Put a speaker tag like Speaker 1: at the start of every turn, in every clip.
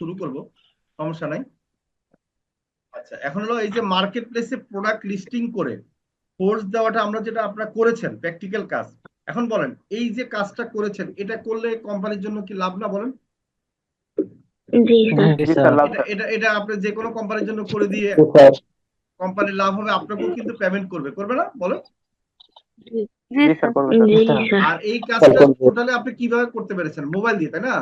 Speaker 1: শুরু করব, সমস্যা নাই। আচ্ছা, এখন হলো এই যে মার্কেট প্লেসে প্রোডাক্ট লিস্টিং করে পোস্ট দেওয়াটা আমরা যেটা আপনারা করেছেন প্র্যাকটিক্যাল কাজ, এখন বলেন এই যে কাজটা করেছেন এটা করলে কোম্পানির জন্য কি লাভ না বলেন?
Speaker 2: জি স্যার।
Speaker 3: জি স্যার, লাভ
Speaker 1: এটা
Speaker 3: স্যার।
Speaker 1: এটা এটা আপনি যে কোনো কোম্পানির জন্য করে দিয়ে
Speaker 4: জি স্যার।
Speaker 1: কোম্পানির লাভ হবে, আপনাকেও কিন্তু পেমেন্ট করবে, করবে না বলেন?
Speaker 2: জি
Speaker 3: জি স্যার,
Speaker 2: স্যার।
Speaker 3: করবে স্যার।
Speaker 2: জি স্যার।
Speaker 1: আর এই
Speaker 4: স্যার
Speaker 1: কাজটা
Speaker 4: করবো।
Speaker 1: টোটালি আপনি কিভাবে করতে পেরেছেন? মোবাইল দিয়ে, তাই না?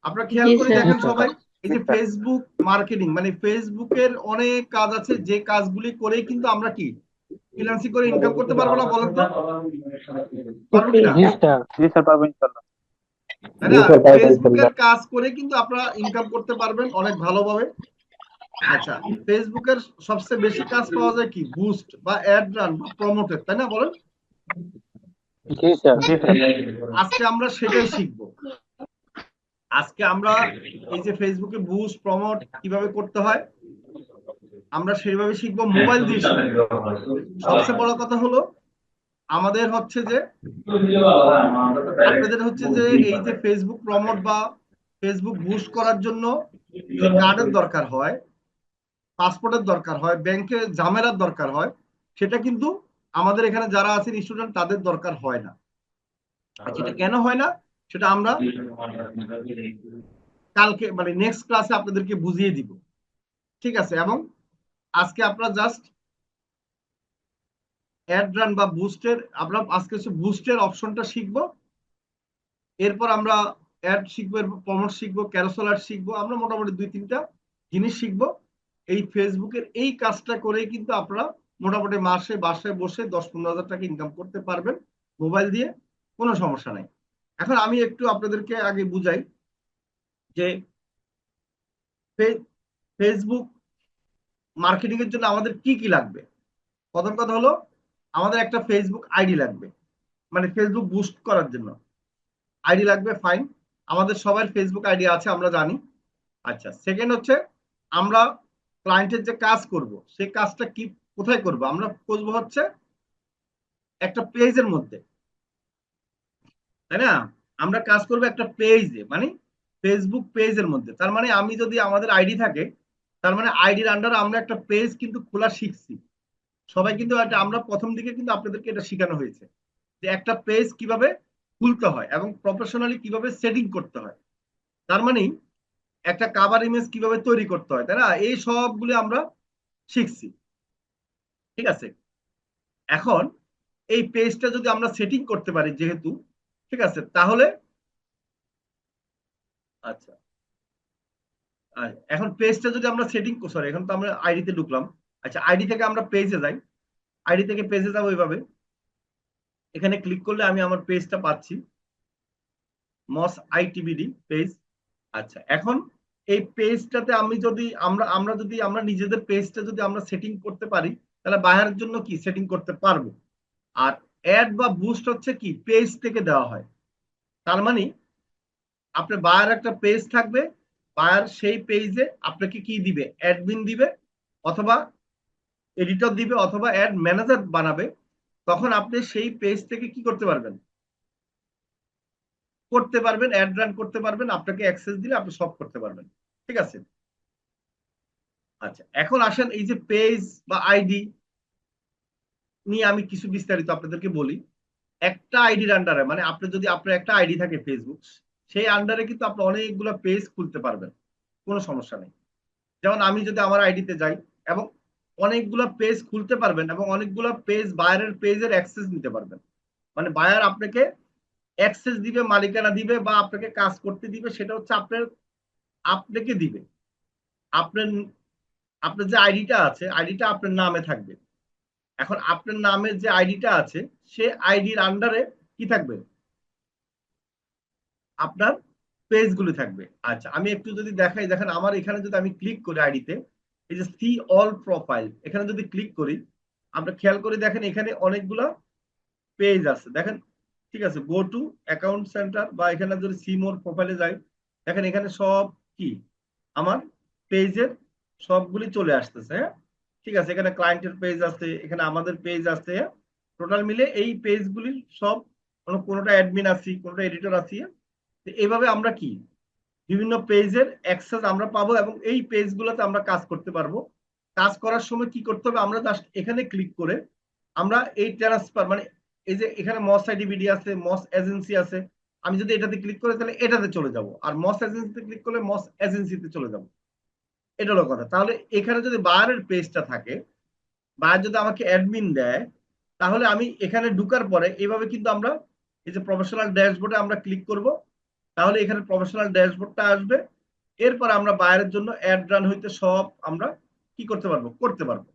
Speaker 1: আপনারা খেয়াল
Speaker 2: জি
Speaker 1: করে
Speaker 2: স্যার।
Speaker 3: জি
Speaker 1: দেখেন
Speaker 3: স্যার।
Speaker 1: সবাই, এই
Speaker 3: জি
Speaker 1: যে
Speaker 3: স্যার।
Speaker 1: ফেসবুক মার্কেটিং মানে ফেসবুকের অনেক কাজ আছে, যে কাজগুলি করেই কিন্তু আমরা কি ফ্রিল্যান্সিং করে ইনকাম করতে পারবো না বলেন তো? পারবো
Speaker 2: জি
Speaker 1: কিনা?
Speaker 3: জি
Speaker 2: স্যার।
Speaker 3: স্যার। জি স্যার, পারবো ইনশাল্লাহ।
Speaker 1: তাই
Speaker 4: জি
Speaker 1: না?
Speaker 4: স্যার, পারবো
Speaker 1: ফেসবুকের
Speaker 4: ইনশাল্লাহ।
Speaker 1: কাজ করে কিন্তু আপনারা ইনকাম করতে পারবেন অনেক ভালোভাবে। আচ্ছা, ফেসবুকের সবচেয়ে বেশি কাজ পাওয়া যায় কি বুস্ট বা অ্যাড রান বা প্রমোটেড, তাই না বলেন?
Speaker 3: জি স্যার। জি স্যার।
Speaker 1: আজকে আমরা সেটাই শিখবো। আজকে আমরা এই যে ফেসবুকে বুস্ট প্রমোট কিভাবে করতে হয় আমরা সেইভাবে শিখবো, মোবাইল দিয়ে শিখবো। সবচেয়ে বড় কথা হলো আমাদের হচ্ছে যে আপনাদের হচ্ছে যে এই যে ফেসবুক প্রমোট বা ফেসবুক বুস্ট করার জন্য যে কার্ডের দরকার হয়, পাসপোর্টের দরকার হয়, ব্যাংকে ঝামেলার দরকার হয়, সেটা কিন্তু আমাদের এখানে যারা আছেন স্টুডেন্ট তাদের দরকার হয় না। আর সেটা কেন হয় না সেটা আমরা কালকে মানে নেক্সট ক্লাসে আপনাদেরকে বুঝিয়ে দিব, ঠিক আছে? এবং আজকে আপনারা জাস্ট অ্যাড রান বা বুস্টের, আমরা আজকে হচ্ছে বুস্টের অপশনটা শিখবো। এরপর আমরা অ্যাড শিখবো, এরপর প্রমোট শিখবো, ক্যারোসেল অ্যাড শিখবো, আমরা মোটামুটি 2-3টা জিনিস শিখবো। এই ফেসবুকের এই কাজটা করে কিন্তু আপনারা মোটামুটি মাসে বাসায় বসে 10-15 হাজার টাকা ইনকাম করতে পারবেন মোবাইল দিয়ে, কোনো সমস্যা নাই। এখন আমি একটু আপনাদেরকে আগে বুঝাই যে ফেসবুক মার্কেটিং এর জন্য আমাদের কি কি লাগবে। প্রথম কথা হলো আমাদের একটা ফেসবুক আইডি লাগবে, মানে ফেসবুক বুস্ট করার জন্য আইডি লাগবে, ফাইন। আমাদের সবার ফেসবুক আইডি আছে আমরা জানি। আচ্ছা, সেকেন্ড হচ্ছে আমরা ক্লায়েন্টের যে কাজ করব সেই কাজটা কি কোথায় করব, আমরা খুঁজবো হচ্ছে একটা পেজের মধ্যে, তাই না? আমরা কাজ করবো একটা পেজে, মানে ফেসবুক পেজের মধ্যে। তার মানে আমি যদি আমাদের আইডি থাকে, তার মানে আইডির আন্ডারে আমরা একটা পেজ কিন্তু খোলা শিখছি সবাই, কিন্তু এটা আমরা প্রথম দিকে কিন্তু আপনাদেরকে এটা শেখানো হয়েছে যে একটা পেজ কিভাবে খুলতে হয় এবং প্রফেশনালি কিভাবে সেটিং করতে হয়। তার মানে একটা কাভার ইমেজ কিভাবে তৈরি করতে হয়, তাই না? এই সবগুলো আমরা শিখছি, ঠিক আছে? এখন এই পেজটা যদি আমরা সেটিং করতে পারি যেহেতু, ঠিক আছে, তাহলে আচ্ছা, এখন পেজটা যদি আমরা সেটিং, সরি এখন তো আমরা আইডিতে ঢুকলাম। আচ্ছা, আইডি থেকে আমরা পেজে যাই, আইডি থেকে পেজে যাবো এইভাবে, এখানে ক্লিক করলে আমি আমার পেজটা পাচ্ছি, মস আইটিবিডি পেজ। আচ্ছা, এখন এই পেজটাতে আমি যদি আমরা নিজেদের পেজটা যদি আমরা সেটিং করতে পারি তাহলে বায়ারের জন্য কি সেটিং করতে পারবো। আর অ্যাড বা বুস্ট হচ্ছে কি পেজ থেকে দেওয়া হয়। তার মানে আপনার বায়ার একটা পেজ থাকবে, বায়ার সেই পেজে আপনাকে কি দিবে, অ্যাডমিন দিবে অথবা এডিটর দিবে অথবা অ্যাড ম্যানেজার বানাবে। তখন আপনি সেই পেজ থেকে কি করতে পারবেন, অ্যাড রান করতে পারবেন, আপনাকে অ্যাক্সেস দিলে আপনি সব করতে পারবেন, ঠিক আছে? আচ্ছা, এখন আসেন এই যে পেজ বা আইডি নিয়ে আমি কিছু বিস্তারিত আপনাদেরকে বলি। একটা আইডির আন্ডারে, মানে আপনি যদি আপনার একটা আইডি থাকে ফেসবুক, সেই আন্ডারে কিন্তু আপনি অনেকগুলো পেজ খুলতে পারবেন, কোনো সমস্যা নেই। যেমন আমি যদি আমার আইডিতে যাই এবং অনেকগুলো পেজ খুলতে পারবেন এবং অনেকগুলো পেজ বায়ারের পেজের অ্যাক্সেস নিতে পারবেন। মানে বায়ার আপনাকে অ্যাক্সেস দিবে, মালিকানা দিবে বা আপনাকে কাজ করতে দিবে, সেটা হচ্ছে আপনাকে দিবে। আপনার আপনার যে আইডিটা আছে আইডিটা আপনার নামে থাকবে। এখন আপনার নামের যে আইডিটা আছে সে আইডির আন্ডারে কি থাকবে, আপনার পেজগুলি থাকবে। আচ্ছা, আমি একটু যদি দেখাই, দেখেন আমার এখানে যদি আমি ক্লিক করি আইডিতে, এই যে সি অল প্রোফাইল এখানে যদি ক্লিক করি, আমরা খেয়াল করে দেখেন এখানে অনেকগুলা পেজ আছে দেখেন, ঠিক আছে? গো টু অ্যাকাউন্ট সেন্টার বা এখানে যদি সি মোর প্রোফাইলে যাই, দেখেন এখানে সব কি আমার পেজের সবগুলি চলে আসতেছে, হ্যাঁ, ঠিক আছে? এখানে ক্লায়েন্টের পেজ আছে, এখানে আমাদের পেজ আছে, টোটাল মিলে এই পেজগুলির সব কোনোটা অ্যাডমিন আছি, কোনোটা এডিটর আছি। এইভাবে আমরা কি বিভিন্ন পেজের অ্যাক্সেস আমরা পাবো এবং এই পেজগুলোতে আমরা কাজ করতে পারবো। কাজ করার সময় কি করতে হবে, আমরা জাস্ট এখানে ক্লিক করে আমরা এই ট্রান্সফার মানে এই যে এখানে মস আইডিবিডি আছে, মস এজেন্সি আছে, আমি যদি এটাতে ক্লিক করে তাহলে এটাতে চলে যাব, আর মস এজেন্সিতে ক্লিক করলে মস এজেন্সিতে চলে যাব। এটা হলো কথা। তাহলে এখানে যদি বায়ারের পেজটা থাকে, বায়ার যদি আমাকে অ্যাডমিন দেয়, তাহলে আমি এখানে ঢুকার পরে এইভাবে কিন্তু আমরা এই যে প্রফেশনাল ড্যাশবোর্ডে আমরা ক্লিক করব, তাহলে এখানে প্রফেশনাল ড্যাশবোর্ডটা আসবে। এরপর আমরা বায়ারের জন্য অ্যাড রান হইতে সব আমরা কি করতে পারবো, করতে পারবো।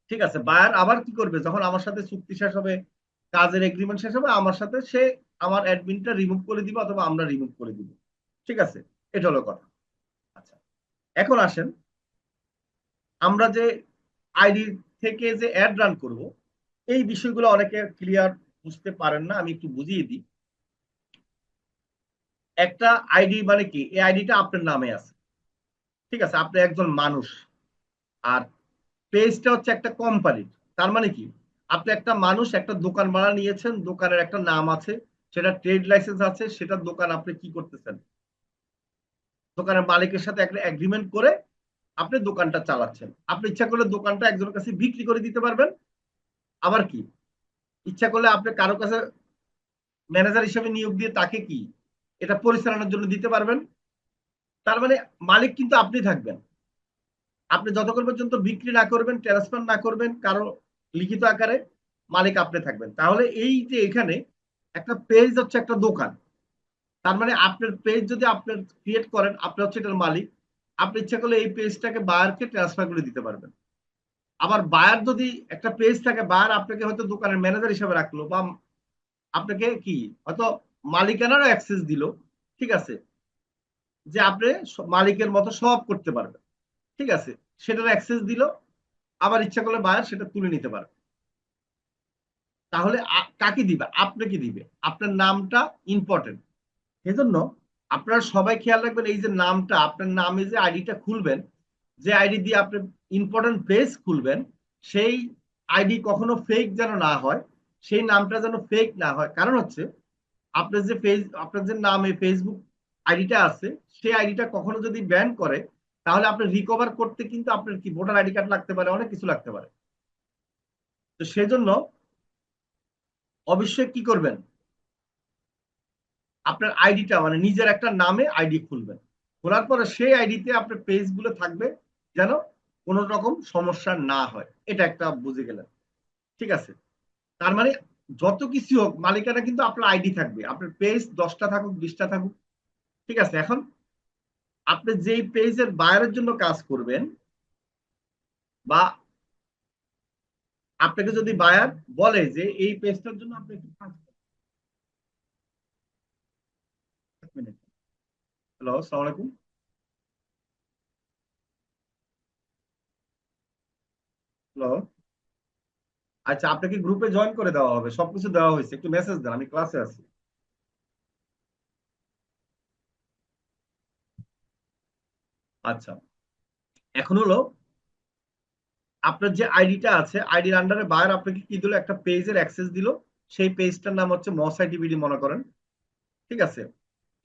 Speaker 1: ঠিক আছে, বায়ার আবার কি করবে, যখন আমার সাথে চুক্তি শেষ হবে, কাজের এগ্রিমেন্ট শেষ হবে, আমার সাথে সে আমার অ্যাডমিনটা রিমুভ করে দিবে অথবা আমরা রিমুভ করে দিব। ঠিক আছে, এটা হলো কথা। আচ্ছা, এখন আসেন আমরা যে আইডি থেকে যে অ্যাড রান করব, এই বিষয়গুলো অনেকে ক্লিয়ার বুঝতে পারেন না, আমি একটু বুঝিয়ে দিই। একটা আইডি মানে কি, এই আইডিটা আপনার নামে আছে, ঠিক আছে, আপনি একজন মানুষ। আর পেজটা হচ্ছে একটা কোম্পানির। তার মানে কি, আপনি একটা মানুষ, একটা দোকান ভাড়া নিয়েছেন, দোকানের একটা নাম আছে, সেটা ট্রেড লাইসেন্স আছে, সেটা দোকান আপনি কি করতেছেন, দোকানের মালিকের সাথে একটা এগ্রিমেন্ট করে আপনি দোকানটা চালাচ্ছেন। আপনি ইচ্ছা করলে দোকানটা একজনের কাছে বিক্রি করে দিতে পারবেন, আবার কি ইচ্ছা করলে আপনি কারো কাছে ম্যানেজার হিসেবে নিয়োগ দিয়ে তাকে কি এটা পরিচালনার জন্য দিতে পারবেন। তার মানে মালিক কিন্তু আপনি থাকবেন। আপনি যতক্ষণ পর্যন্ত বিক্রি না করবেন, ট্রান্সফার না করবেন কারো লিখিত আকারে, মালিক আপনি থাকবেন। তাহলে এই যে এখানে একটা পেজ হচ্ছে একটা দোকান, তার মানে আপনার পেজ যদি আপনি ক্রিয়েট করেন, আপনি হচ্ছে এটার মালিক। আপনি ইচ্ছা করলে এই পেজটাকে বায়ারকে ট্রান্সফার করে দিতে পারবেন। আবার বায়ার যদি একটা পেজ থাকে, বায়ার আপনাকে হয়তো দোকানের ম্যানেজার হিসেবে রাখলো, বা আপনাকে কি হয়তো মালিকানারও অ্যাক্সেস দিল, ঠিক আছে, যে আপনি মালিকের মতো সব করতে পারবেন, ঠিক আছে, সেটার অ্যাক্সেস দিল। আবার ইচ্ছা করলে বায়ার সেটা তুলে নিতে পারবে। তাহলে কাকে দিবে, আপনাকে দিবে। আপনার নামটা ইম্পর্টেন্ট। এজন্য আপনারা সবাই খেয়াল রাখবেন, এই যে নামটা, আপনার নামে যে আইডিটা খুলবেন, যে আইডি দিয়ে আপনি ইম্পর্টেন্ট পেজ খুলবেন, সেই আইডি কখনো ফেক যেন না হয়, সেই নামটা যেন ফেক না হয়। কারণ হচ্ছে আপনার যে আপনার যে নামে ফেসবুক আইডিটা আছে, সেই আইডিটা কখনো যদি ব্যান করে, তাহলে আপনি রিকভার করতে কিন্তু আপনার কি ভোটার আইডি কার্ড লাগতে পারে, অনেক কিছু লাগতে পারে। তো সেজন্য অবশ্যই কি করবেন, আপনার আইডিটা মানে নিজের একটা নামে আইডি খুলবেন। খোলার পরে সেই আইডিতে আপনার পেজগুলো থাকবে, যেন কোনো রকম সমস্যা না হয়। এটা একটা বুঝে গেলেন, ঠিক আছে। তার মানে যত কিছু হোক, মালিকানা কিন্তু আপনার আইডি থাকবে, আপনার পেজ 10টা থাকুক 20টা থাকুক, ঠিক আছে। এখন আপনি যেই পেজের বায়ারের জন্য কাজ করবেন, বা আপনাকে যদি বায়ার বলে যে এই পেজটার জন্য আপনি একটু কাজ করুন। হ্যালো, আসসালামু আলাইকুম। হ্যালো। আচ্ছা, আপনাকে গ্রুপে জয়েন করে দেওয়া হবে, সবকিছু দেওয়া হয়েছে, একটু মেসেজ দেন, আমি ক্লাসে আছি। আচ্ছা, এখন হলো আপনার যে আইডিটা আছে, আইডির আন্ডারে বায়ার আপনাকে কি দিল, একটা পেজের অ্যাক্সেস দিল। সেই পেজটার নাম হচ্ছে মস আইডিবিডি মনে করেন, ঠিক আছে,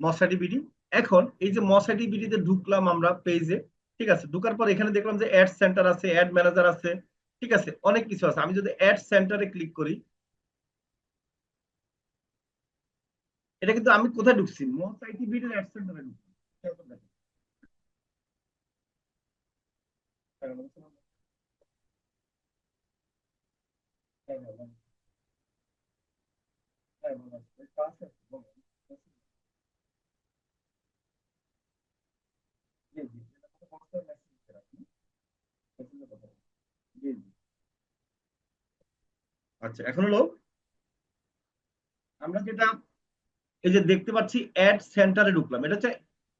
Speaker 1: মস আইডিবিডি। এখন এই যে মস আইডিবিডিতে ঢুকলাম আমরা পেজে, ঠিক আছে, ঢুকার পর এখানে দেখলাম যে অ্যাড সেন্টার আছে, অ্যাড ম্যানেজার আছে, ঠিক আছে, অনেক কিছু আছে। আমি যদি অ্যাড সেন্টারে ক্লিক করি, এটা কিন্তু আমি কোথায় ঢুকছি, মস আইডিবিডির অ্যাড সেন্টারে ঢুকছি। আচ্ছা, এখন হলো আমরা যেটা এই যে দেখতে পাচ্ছি অ্যাড সেন্টারে ঢুকলাম, এটা হচ্ছে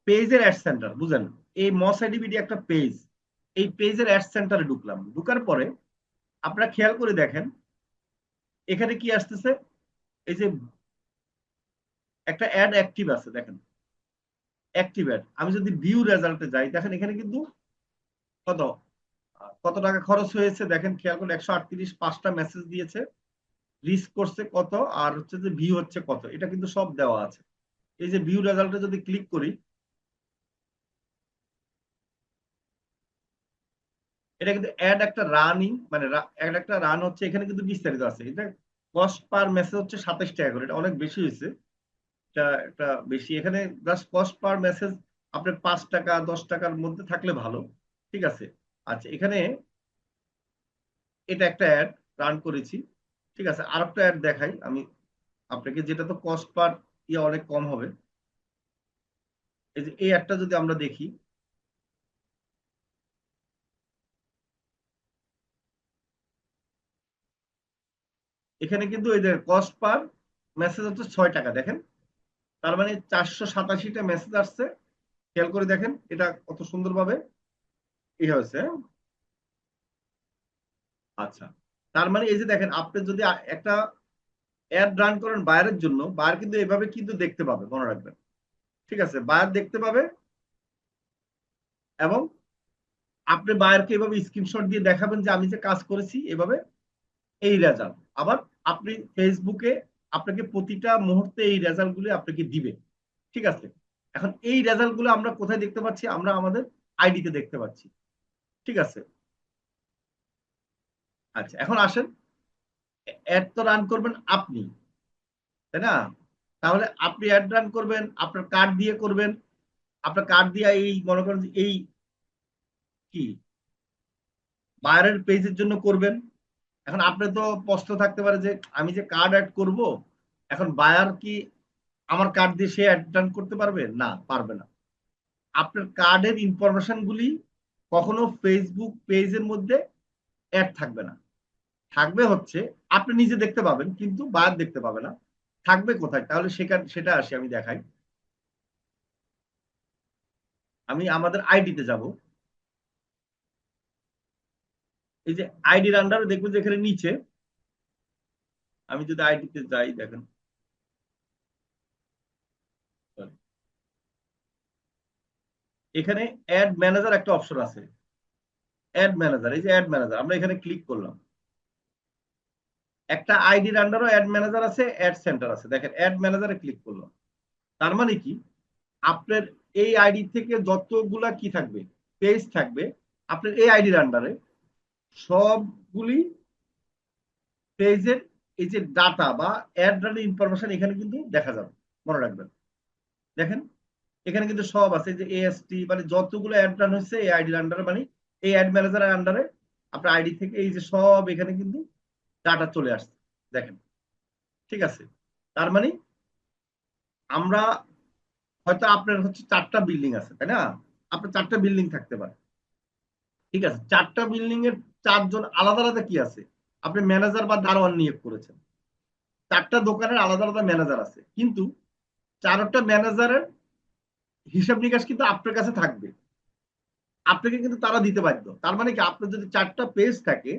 Speaker 1: পেজের অ্যাড সেন্টার, বুঝেন। এই মস আইডিবিডি একটা পেজ, এই পেজের অ্যাড সেন্টারে ঢুকলাম। ঢুকার পরে আপনারা খেয়াল করে দেখেন এখানে কি আসতেছে, এই যে একটা অ্যাড অ্যাক্টিভ আছে, দেখেন অ্যাক্টিভ অ্যাড। আমি যদি ভিউ রেজাল্টে যাই, দেখেন এখানে কিন্তু কত কত টাকা খরচ হয়েছে, দেখেন খেয়াল করে 138 5টা মেসেজ দিয়েছে, রিস্ক করছে কত, আর হচ্ছে যে ভিউ হচ্ছে কত, এটা কিন্তু সব দেওয়া আছে। এই যে ভিউ রেজাল্টে যদি ক্লিক করি, এটা কিন্তু অ্যাড একটা রানিং মানে অ্যাড একটা রান হচ্ছে, এখানে কিন্তু বিস্তারিত আছে। এটা কস্ট পার মেসেজ হচ্ছে 27 টাকা করে, এটা অনেক বেশি হয়েছে, এটা একটা বেশি। এখানে জাস্ট কস্ট পার মেসেজ আপনার 5 টাকা 10 টাকার মধ্যে থাকলে ভালো, ঠিক আছে। আচ্ছা, এখানে এটা একটা অ্যাড রান করেছি, ঠিক আছে। আর একটা অ্যাড দেখাই আমি আপনাকে, যেটা তো কস্ট পার ইয়ে অনেক কম হবে। এই যে এই অ্যাডটা যদি আমরা দেখি, এখানে কিন্তু এই যে কস্ট পার মেসেজ হচ্ছে 6 টাকা, দেখেন। তার মানে 487টা মেসেজ আসছে, খেয়াল করে দেখেন এটা কত সুন্দরভাবে হয়েছে, হ্যাঁ? আচ্ছা, তার মানে এই যে দেখেন, আপনি যদি একটা অ্যাড রান করেন বায়ারের জন্য, বায়ার কিন্তু এভাবে কিন্তু দেখতে পাবে, মনে রাখবেন, ঠিক আছে। বায়ার দেখতে পাবে এবং আপনি বায়ারকে এভাবে স্ক্রিনশট দিয়ে দেখাবেন যে আমি যে কাজ করেছি এভাবে, এই রেজাল্ট। আবার আপনি ফেসবুকে আপনাকে প্রতিটা মুহূর্তে এই রেজাল্ট গুলো আপনাকে দিবে, ঠিক আছে। এখন এই রেজাল্ট গুলো আমরা কোথায় দেখতে পাচ্ছি? আমরা আমাদের আইডিতে দেখতে পাচ্ছি, ঠিক আছে। আচ্ছা, এখন আসেন, অ্যাড তো রান করবেন আপনি, তাই না? তাহলে আপনি অ্যাড রান করবেন আপনার কার্ড দিয়ে করবেন, আপনার কার্ড দিয়ে এই মনে করেন এই কি বায়ারের পেজের জন্য করবেন। এখন আপনার তো প্রশ্ন থাকতে পারে যে আমি যে কার্ড অ্যাড করব, এখন বায়ার কি আমার কার্ড দিয়ে সে অ্যাড রান করতে পারবে? না, পারবে না। আপনার কার্ডের ইনফরমেশন গুলি কখনো ফেসবুক পেজের মধ্যে অ্যাড থাকবে না। থাকবে হচ্ছে আপনি নিজে দেখতে পাবেন, কিন্তু বায়ার দেখতে পাবে না। থাকবে কোথায়? তাহলে সেটা আসি, আমি দেখাই। আমি আমাদের আইডিতে যাব, এই যে আইডির আন্ডারে দেখবেন যে এখানে নিচে, আমি যদি আইডিতে যাই, দেখেন এখানে অ্যাড ম্যানেজার একটা অপশন আছে, অ্যাড ম্যানেজার। এই যে অ্যাড ম্যানেজার, আমরা এখানে ক্লিক করলাম। একটা আইডির আন্ডারও অ্যাড ম্যানেজার আছে, অ্যাড সেন্টার আছে। দেখেন অ্যাড ম্যানেজারে ক্লিক করলাম, তার মানে কি আপনার এই আইডি থেকে যতগুলা কি থাকবে, পেজ থাকবে আপনার এই আইডির আন্ডারে, সবগুলি পেজের এই যে ডাটা বা অ্যাড রানের ইনফরমেশন এখানে কিন্তু দেখা যাবে, মনে রাখবেন। দেখেন এখানে কিন্তু সব আছে, যে এএসটি মানে যতগুলো অ্যাড রান হচ্ছে এই আইডির আন্ডারে, মানে এই অ্যাড ম্যানেজারের আন্ডারে আপনার আইডি থেকে এই যে সব এখানে কিন্তু ডাটা চলে আসছে, দেখেন, ঠিক আছে। তার মানে আমরা হয়তো আপনার হচ্ছে 4টা বিল্ডিং আছে, তাই না? আপনার 4টা বিল্ডিং থাকতে পারে, ঠিক আছে। 4টা বিল্ডিং এর 4জন আলাদা আলাদা কি আছে, আপনি ম্যানেজার বা দারোয়ান নিয়োগ করেছেন। 4টা দোকানের আলাদা আলাদা ম্যানেজার আছে, কিন্তু 4টা ম্যানেজারের হিসাব নিকাশ কিন্তু আপনার কাছে থাকবে, আপনাকে কিন্তু তারা দিতে বাধ্য। তার মানে কি আপনার যদি 4টা পেজ থাকে,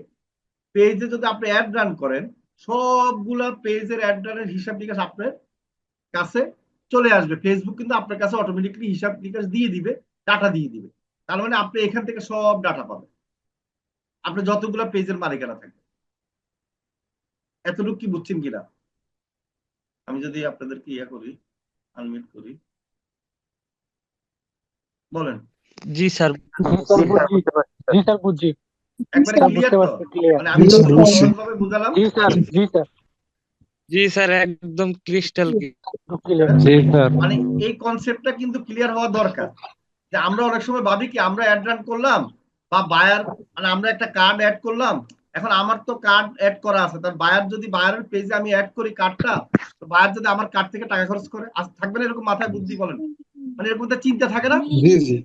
Speaker 1: পেজে যদি আপনি অ্যাড রান করেন, সবগুলা পেজের অ্যাড রানের হিসাব নিকাশ আপনার কাছে চলে আসবে। ফেসবুক কিন্তু আপনার কাছে অটোমেটিকলি হিসাব নিকাশ দিয়ে দিবে, ডাটা দিয়ে দিবে। তার মানে আপনি এখান থেকে সব ডাটা পাবেন, আপনার যতগুলা পেজের মালিকানা থাকবে। এতটুকু কি বুঝছেন কিনা? আমি যদি আপনাদেরকে ইয়া করি, আনমিউট করি, বলেন।
Speaker 4: জি স্যার।
Speaker 3: জি স্যার, বুঝছি।
Speaker 1: একবারে
Speaker 3: স্যার
Speaker 1: ক্লিয়ার
Speaker 3: বুঝতে
Speaker 1: তো?
Speaker 3: পারছি, ক্লিয়ার।
Speaker 1: মানে আমি যতটুকু সহজভাবে বুঝালাম।
Speaker 3: জি স্যার, জি স্যার,
Speaker 4: জি স্যার, একদম ক্রিস্টাল
Speaker 3: ক্লিয়ার। জি স্যার।
Speaker 1: মানে এই কনসেপ্টটা কিন্তু ক্লিয়ার হওয়া দরকার, যে আমরা অনেক সময় ভাবি কি আমরা অ্যাড রান করলাম বা বায়ার, মানে আমরা একটা কার্ড অ্যাড করলাম, এখন আমার তো কার্ড অ্যাড করা আছে, তার বায়ার যদি বায়ারের পেজে আমি অ্যাড করি কার্ডটা, তো বায়ার যদি আমার কার্ড থেকে টাকা খরচ করে, থাকবে না এরকম মাথায় বুদ্ধি? বলেন, মানে এরকম একটা চিন্তা থাকে না?
Speaker 5: জি জি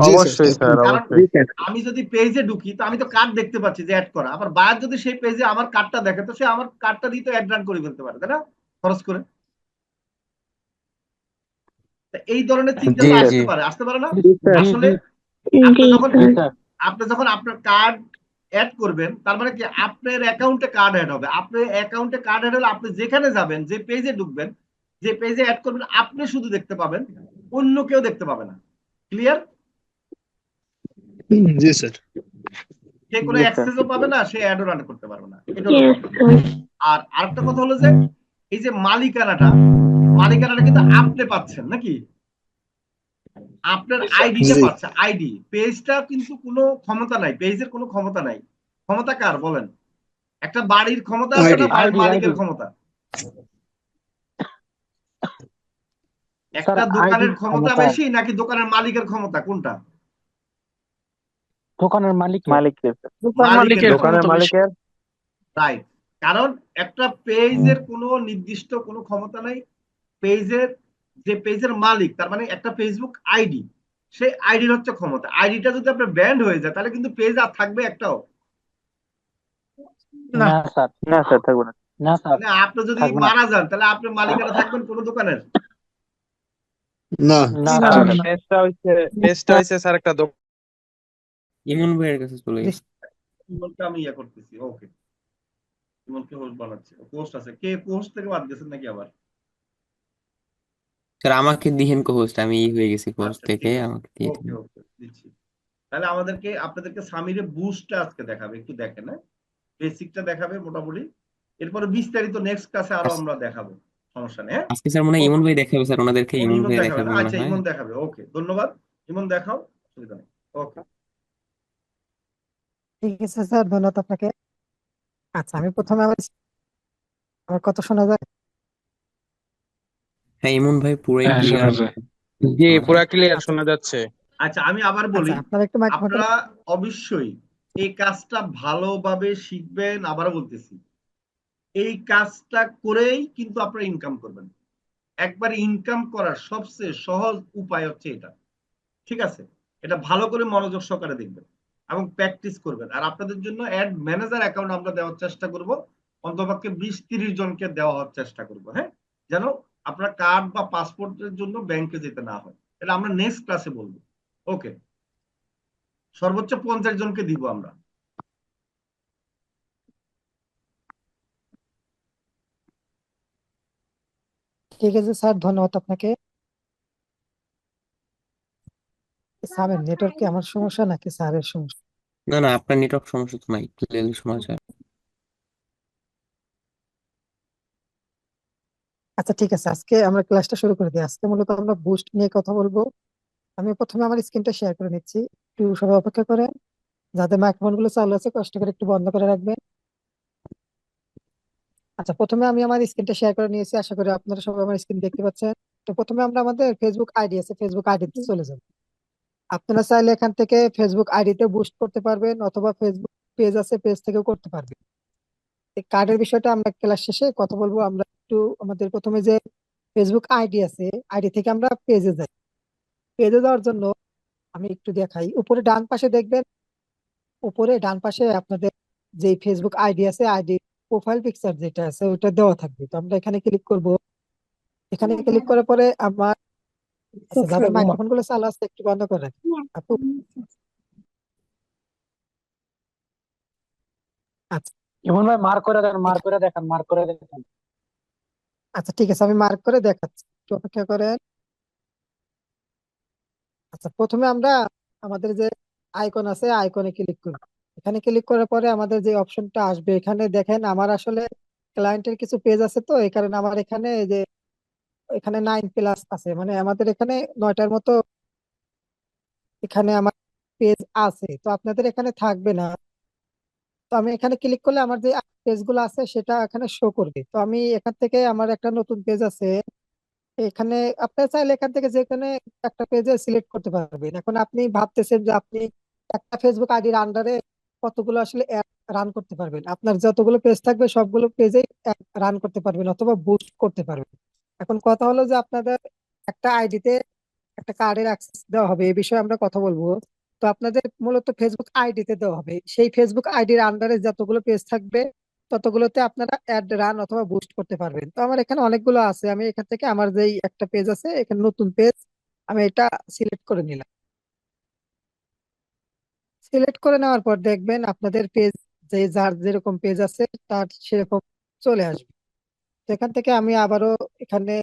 Speaker 3: অবশ্যই স্যার,
Speaker 1: কারণ
Speaker 3: অবশ্যই।
Speaker 1: আমি যদি পেজে ঢুকি, তো আমি তো কার্ড দেখতে পাচ্ছি যে অ্যাড করা, আবার বায়ার যদি সেই পেজে আমার কার্ডটা দেখে, তো সে আমার কার্ডটা দিয়ে তো অ্যাড রান করে ফেলতে পারে, তাই না? খরচ করে। তা এই ধরনের চিন্তা তো আসতে পারে, আসতে পারে না? আসলে আপনি যখন আপনার কার্ড অ্যাড করবেন, তার মানে কি আপনার অ্যাকাউন্টে কার্ড অ্যাড হবে। আপনার অ্যাকাউন্টে কার্ড অ্যাড হলে আপনি যেখানে যাবেন, যে পেজে ঢুকবেন, যে পেজে অ্যাড করবেন, আপনি শুধু দেখতে পাবেন, অন্য কেউ দেখতে পাবে না। ক্লিয়ার?
Speaker 5: জি স্যার।
Speaker 1: সে কোনো
Speaker 3: Yes, sir.
Speaker 1: অ্যাক্সেসও পাবে না, সে অ্যাডও রান করতে পারবে না। এটা হলো
Speaker 2: Yes,
Speaker 1: কথা।
Speaker 2: sir.
Speaker 1: আর আরেকটা কথা হলো যে এই যে মালিকানাটা কিন্তু আপনি পাচ্ছেন নাকি? আপনার আইডিটা
Speaker 5: জি
Speaker 1: পাচ্ছে, আইডি। পেজটা কিন্তু কোনো ক্ষমতা নাই, পেজের কোনো ক্ষমতা নাই। ক্ষমতা কার বলেন? একটা বাড়ির ক্ষমতা আছে
Speaker 5: আইডি
Speaker 1: না বাড়ির
Speaker 3: আইডি আইডি
Speaker 1: মালিকের ক্ষমতা?
Speaker 3: স্যার
Speaker 1: একটা দোকানের
Speaker 3: আইডির
Speaker 1: ক্ষমতা
Speaker 3: ক্ষমতা
Speaker 1: বেশি নাকি দোকানের মালিকের ক্ষমতা, কোনটা?
Speaker 3: দোকানের মালিকের
Speaker 6: মালিকের
Speaker 4: দোকান
Speaker 1: মালিকের
Speaker 4: মালিকের
Speaker 1: ক্ষমতা,
Speaker 6: দোকানের
Speaker 4: ক্ষমতা বেশি।
Speaker 6: মালিকের
Speaker 1: রাইট। কারণ একটা পেজের কোনো নির্দিষ্ট কোনো ক্ষমতা নাই। পেজের যে পেজের মালিক, তার মানে একটা ফেসবুক আইডি, সেই আইডির হচ্ছে ক্ষমতা। আইডিটা যদি আপনার ব্যান্ড হয়ে যায় তাহলে কিন্তু পেজ আর থাকবে একটাও?
Speaker 4: না।
Speaker 3: না স্যার
Speaker 6: না স্যার থাকবো না।
Speaker 3: না স্যার
Speaker 1: মানে আপনি যদি
Speaker 3: থাকবে না
Speaker 1: মারা যান তাহলে আপনার মালিকানা থাকবেন কোনো দোকানের?
Speaker 5: না
Speaker 3: না
Speaker 4: না
Speaker 3: স্যার
Speaker 6: স্যার
Speaker 4: না।
Speaker 6: পেজটা হচ্ছে স্যার একটা
Speaker 7: ইমন ভাইয়ের কাছে চলে গেছে।
Speaker 1: ইমনকে আমি ইয়ে করতেছি, ওকে। ইমনকে হোস্ট বানাচ্ছি, পোস্ট আছে। কে পোস্ট থেকে বাদ গেছেন নাকি আবার?
Speaker 7: স্যার আমাকে দিয়েন হোস্ট, আমি হয়ে গেছি হোস্ট
Speaker 1: আচ্ছা
Speaker 7: থেকে,
Speaker 1: ঠিক আছে,
Speaker 7: আমাকে দিয়ে দিন।
Speaker 1: ওকে ওকে দিচ্ছি। তাহলে আপনাদেরকে সামিরে বুস্টটা আজকে দেখাবে, একটু দেখেন। হ্যাঁ, বেসিকটা দেখাবে মোটামুটি। এরপরে বিস্তারিত নেক্সট ক্লাসে আরো আমরা দেখাবো, সমস্যা নেই। হ্যাঁ,
Speaker 7: আজকে স্যার মনে হয় ইমন
Speaker 1: ওকে।
Speaker 7: ভাই দেখাবে, স্যার ওনাদেরকে
Speaker 1: ও
Speaker 7: ইমন
Speaker 1: ইমন
Speaker 7: ভাই
Speaker 1: দেখাবে
Speaker 7: দেখাবে
Speaker 1: না?
Speaker 7: মনে
Speaker 1: আচ্ছা,
Speaker 7: হয়।
Speaker 1: ইমন দেখাবে, ওকে, ধন্যবাদ। ইমন দেখাও, অসুবিধা নেই। ওকে।
Speaker 8: ঠিক আছে স্যার, ধন্যবাদ আপনাকে। আচ্ছা, আমি প্রথমে আমার কথা শোনা যায়?
Speaker 7: হ্যাঁ ইমন ভাই পুরাই
Speaker 3: হ্যাঁ শোনা
Speaker 7: ক্লিয়ার
Speaker 3: যায়।
Speaker 6: জি
Speaker 7: শোনা যায়।
Speaker 6: পুরা ক্লিয়ার
Speaker 8: আচ্ছা
Speaker 6: শোনা যাচ্ছে।
Speaker 1: আচ্ছা, আমি আবার
Speaker 8: আচ্ছা,
Speaker 1: বলি,
Speaker 8: আপনারা একটু মাইক্রোফোনটা।
Speaker 1: আপনারা অবশ্যই এই কাজটা ভালোভাবে শিখবেন। আবারও বলতেছি, এই কাজটা করেই কিন্তু আপনারা ইনকাম করবেন। একবার ইনকাম করার সবচেয়ে সহজ উপায় হচ্ছে এটা। ঠিক আছে? এটা ভালো করে মনোযোগ সহকারে দেখবেন এবং প্র্যাকটিস করবেন। আর আপনাদের জন্য অ্যাড ম্যানেজার অ্যাকাউন্ট আমরা দেওয়ার চেষ্টা করব, অন্ততপক্ষে 20-30 জনকে দেওয়া হওয়ার চেষ্টা করব। হ্যাঁ, যেন আপনার কার্ড বা পাসপোর্টের জন্য ব্যাংকে যেতে না হয়। এটা আমরা নেক্সট ক্লাসে বলবো। ওকে, সর্বোচ্চ 50 জনকে দিব আমরা।
Speaker 8: ঠিক আছে স্যার, ধন্যবাদ আপনাকে। স্যারের নেটওয়ার্ক কি আমার সমস্যা নাকি স্যারের সমস্যা?
Speaker 7: না না, আপনার নেটওয়ার্ক সমস্যা তো নাই, ক্লিয়ারলি শোনা যায়।
Speaker 8: আচ্ছা ঠিক আছে, আজকে আমরা ক্লাসটা শুরু করে দিই। আজকে মূলত আমরা বুস্ট নিয়ে কথা বলবো। আমি প্রথমে আমার স্ক্রিনটা শেয়ার করে নিচ্ছি, একটু সবাই অপেক্ষা করে। যাদের মাইক্রোফোন গুলো চালু আছে কষ্ট করে একটু বন্ধ করে রাখবেন। আচ্ছা, প্রথমে আমি আমার স্ক্রিনটা শেয়ার করে নিয়েছি, আশা করি আপনারা সবাই আমার স্ক্রিন দেখতে পাচ্ছেন। তো প্রথমে আমরা আমাদের ফেসবুক আইডি আছে, ফেসবুক আইডিতে চলে যাব। আপনারা চাইলে এখান থেকে ফেসবুক আইডিতে বুস্ট করতে পারবেন, অথবা ফেসবুক পেজ আছে, পেজ থেকেও করতে পারবেন। এই কার্ডের বিষয়টা আমরা ক্লাস শেষে কথা বলবো। আমরা একটু আমাদের প্রথমে যে ফেসবুক আইডি আছে, আইডি থেকে আমরা পেজে যাই। পেজে যাওয়ার জন্য আমি একটু দেখাই, উপরে ডান পাশে দেখবেন, উপরে ডান পাশে আপনাদের যে ফেসবুক আইডি আছে, আইডি প্রোফাইল পিকচার যেটা আছে ওটা দেওয়া থাকবে। তো আমরা এখানে ক্লিক করব। এখানে ক্লিক করার পরে আমার, আচ্ছা, যাদের মাইক্রোফোন গুলো চালু আছে একটু বন্ধ করে রাখেন। আপু, আচ্ছা।
Speaker 3: ইমন ভাই মার্ক করে দেন, মার্ক করে দেখান, মার্ক করে দেখান।
Speaker 8: আচ্ছা ঠিক আছে, আমি মার্ক করে দেখাচ্ছি, একটু অপেক্ষা করেন। আচ্ছা, প্রথমে আমরা আমাদের যে আইকন আছে, আইকনে ক্লিক করব। এখানে ক্লিক করার পরে আমাদের যে অপশনটা আসবে, এখানে দেখেন আমার আসলে ক্লায়েন্টের কিছু পেজ আছে, তো এই কারণে আমার এখানে এই যে এখানে 9+ আছে, মানে আমাদের এখানে 9টার মতো এখানে আমার পেজ আছে। তো আপনাদের এখানে থাকবে না। তো আমি এখানে ক্লিক করলে আমার যে পেজ গুলো আছে সেটা এখানে শো করবে। তো আমি এখান থেকে আমার একটা নতুন পেজ আছে, এখানে আপনি চাইলে এখান থেকে যে কোনো একটা পেজে সিলেক্ট করতে পারবেন। এখন আপনি ভাবতেছেন যে আপনি একটা ফেসবুক আইডির আন্ডারে কতগুলো আসলে অ্যাড রান করতে পারবেন। আপনার যতগুলো পেজ থাকবে সবগুলো পেজেই রান করতে পারবেন অথবা বুস্ট করতে পারবেন। এখন কথা হলো যে আপনাদের একটা আইডিতে একটা কার্ডের অ্যাক্সেস দেওয়া হবে, এই বিষয়ে আমরা কথা বলবো। তো আপনাদের মূলত ফেসবুক আইডিতে দেওয়া হবে, সেই ফেসবুক আইডির আন্ডারে যতগুলো পেজ থাকবে ততগুলোতে আপনারা অ্যাড রান অথবা বুস্ট করতে পারবেন। তো আমার এখানে অনেকগুলো আছে, আমি এখান থেকে আমার যেই একটা পেজ আছে এখানে নতুন পেজ, আমি এটা সিলেক্ট করে নিলাম। সিলেক্ট করে নেওয়ার পর দেখবেন আপনাদের পেজ, যে যার যেরকম পেজ আছে তার সেরকম চলে আসবে। তো এখান থেকে আমি আবারও এখানে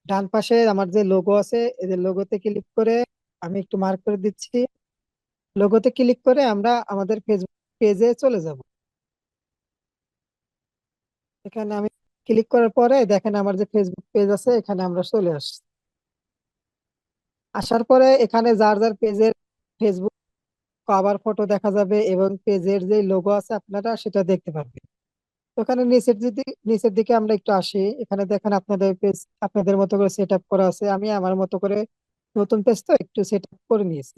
Speaker 8: ডান পাশে আমার যে লোগো আছে, এই যে লোগোতে ক্লিক করে আমি একটু মার্ক করে দিচ্ছি। লোগোতে ক্লিক করে আমরা আমাদের ফেসবুক পেজে চলে যাব। এখানে আমি ক্লিক করার পরে দেখেন আমার যে ফেসবুক পেজ আছে এখানে আমরা চলে আসছি। আসার পরে এখানে যার যার পেজের ফেসবুক কভার ফটো দেখা যাবে এবং পেজের যে লোগো আছে আপনারা সেটা দেখতে পারবেন। তো এখানে নিচের দিকে আমরা একটু আসি। এখানে দেখেন আপনাদের পেজ আপনাদের মতো করে সেট আপ করা আছে, আমি আমার মতো করে নতুন পেজ তো একটু সেট আপ করে নিয়েছি।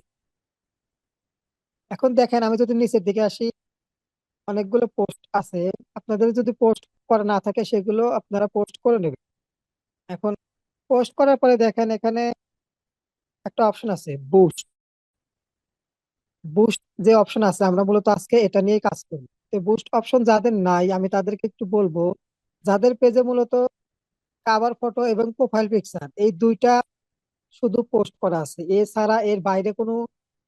Speaker 8: এখন দেখেন আমি যদি নিচের দিকে আসি, অনেকগুলো পোস্ট আছে। আপনাদের যদি পোস্ট করা না থাকে সেগুলো আপনারা পোস্ট করে নেবেন। এখন পোস্ট করার পরে দেখেন এখানে একটা অপশন আছে বুস্ট। বুস্ট যে অপশন আছে আমরা মূলত আজকে এটা নিয়ে কাজ করব। তো বুস্ট অপশন যাদের নাই আমি তাদেরকে একটু বলবো, যাদের পেজে মূলত কাভার ফটো এবং প্রোফাইল পিকচার এই দুইটা শুধু পোস্ট করা আছে, এছাড়া এর বাইরে কোনো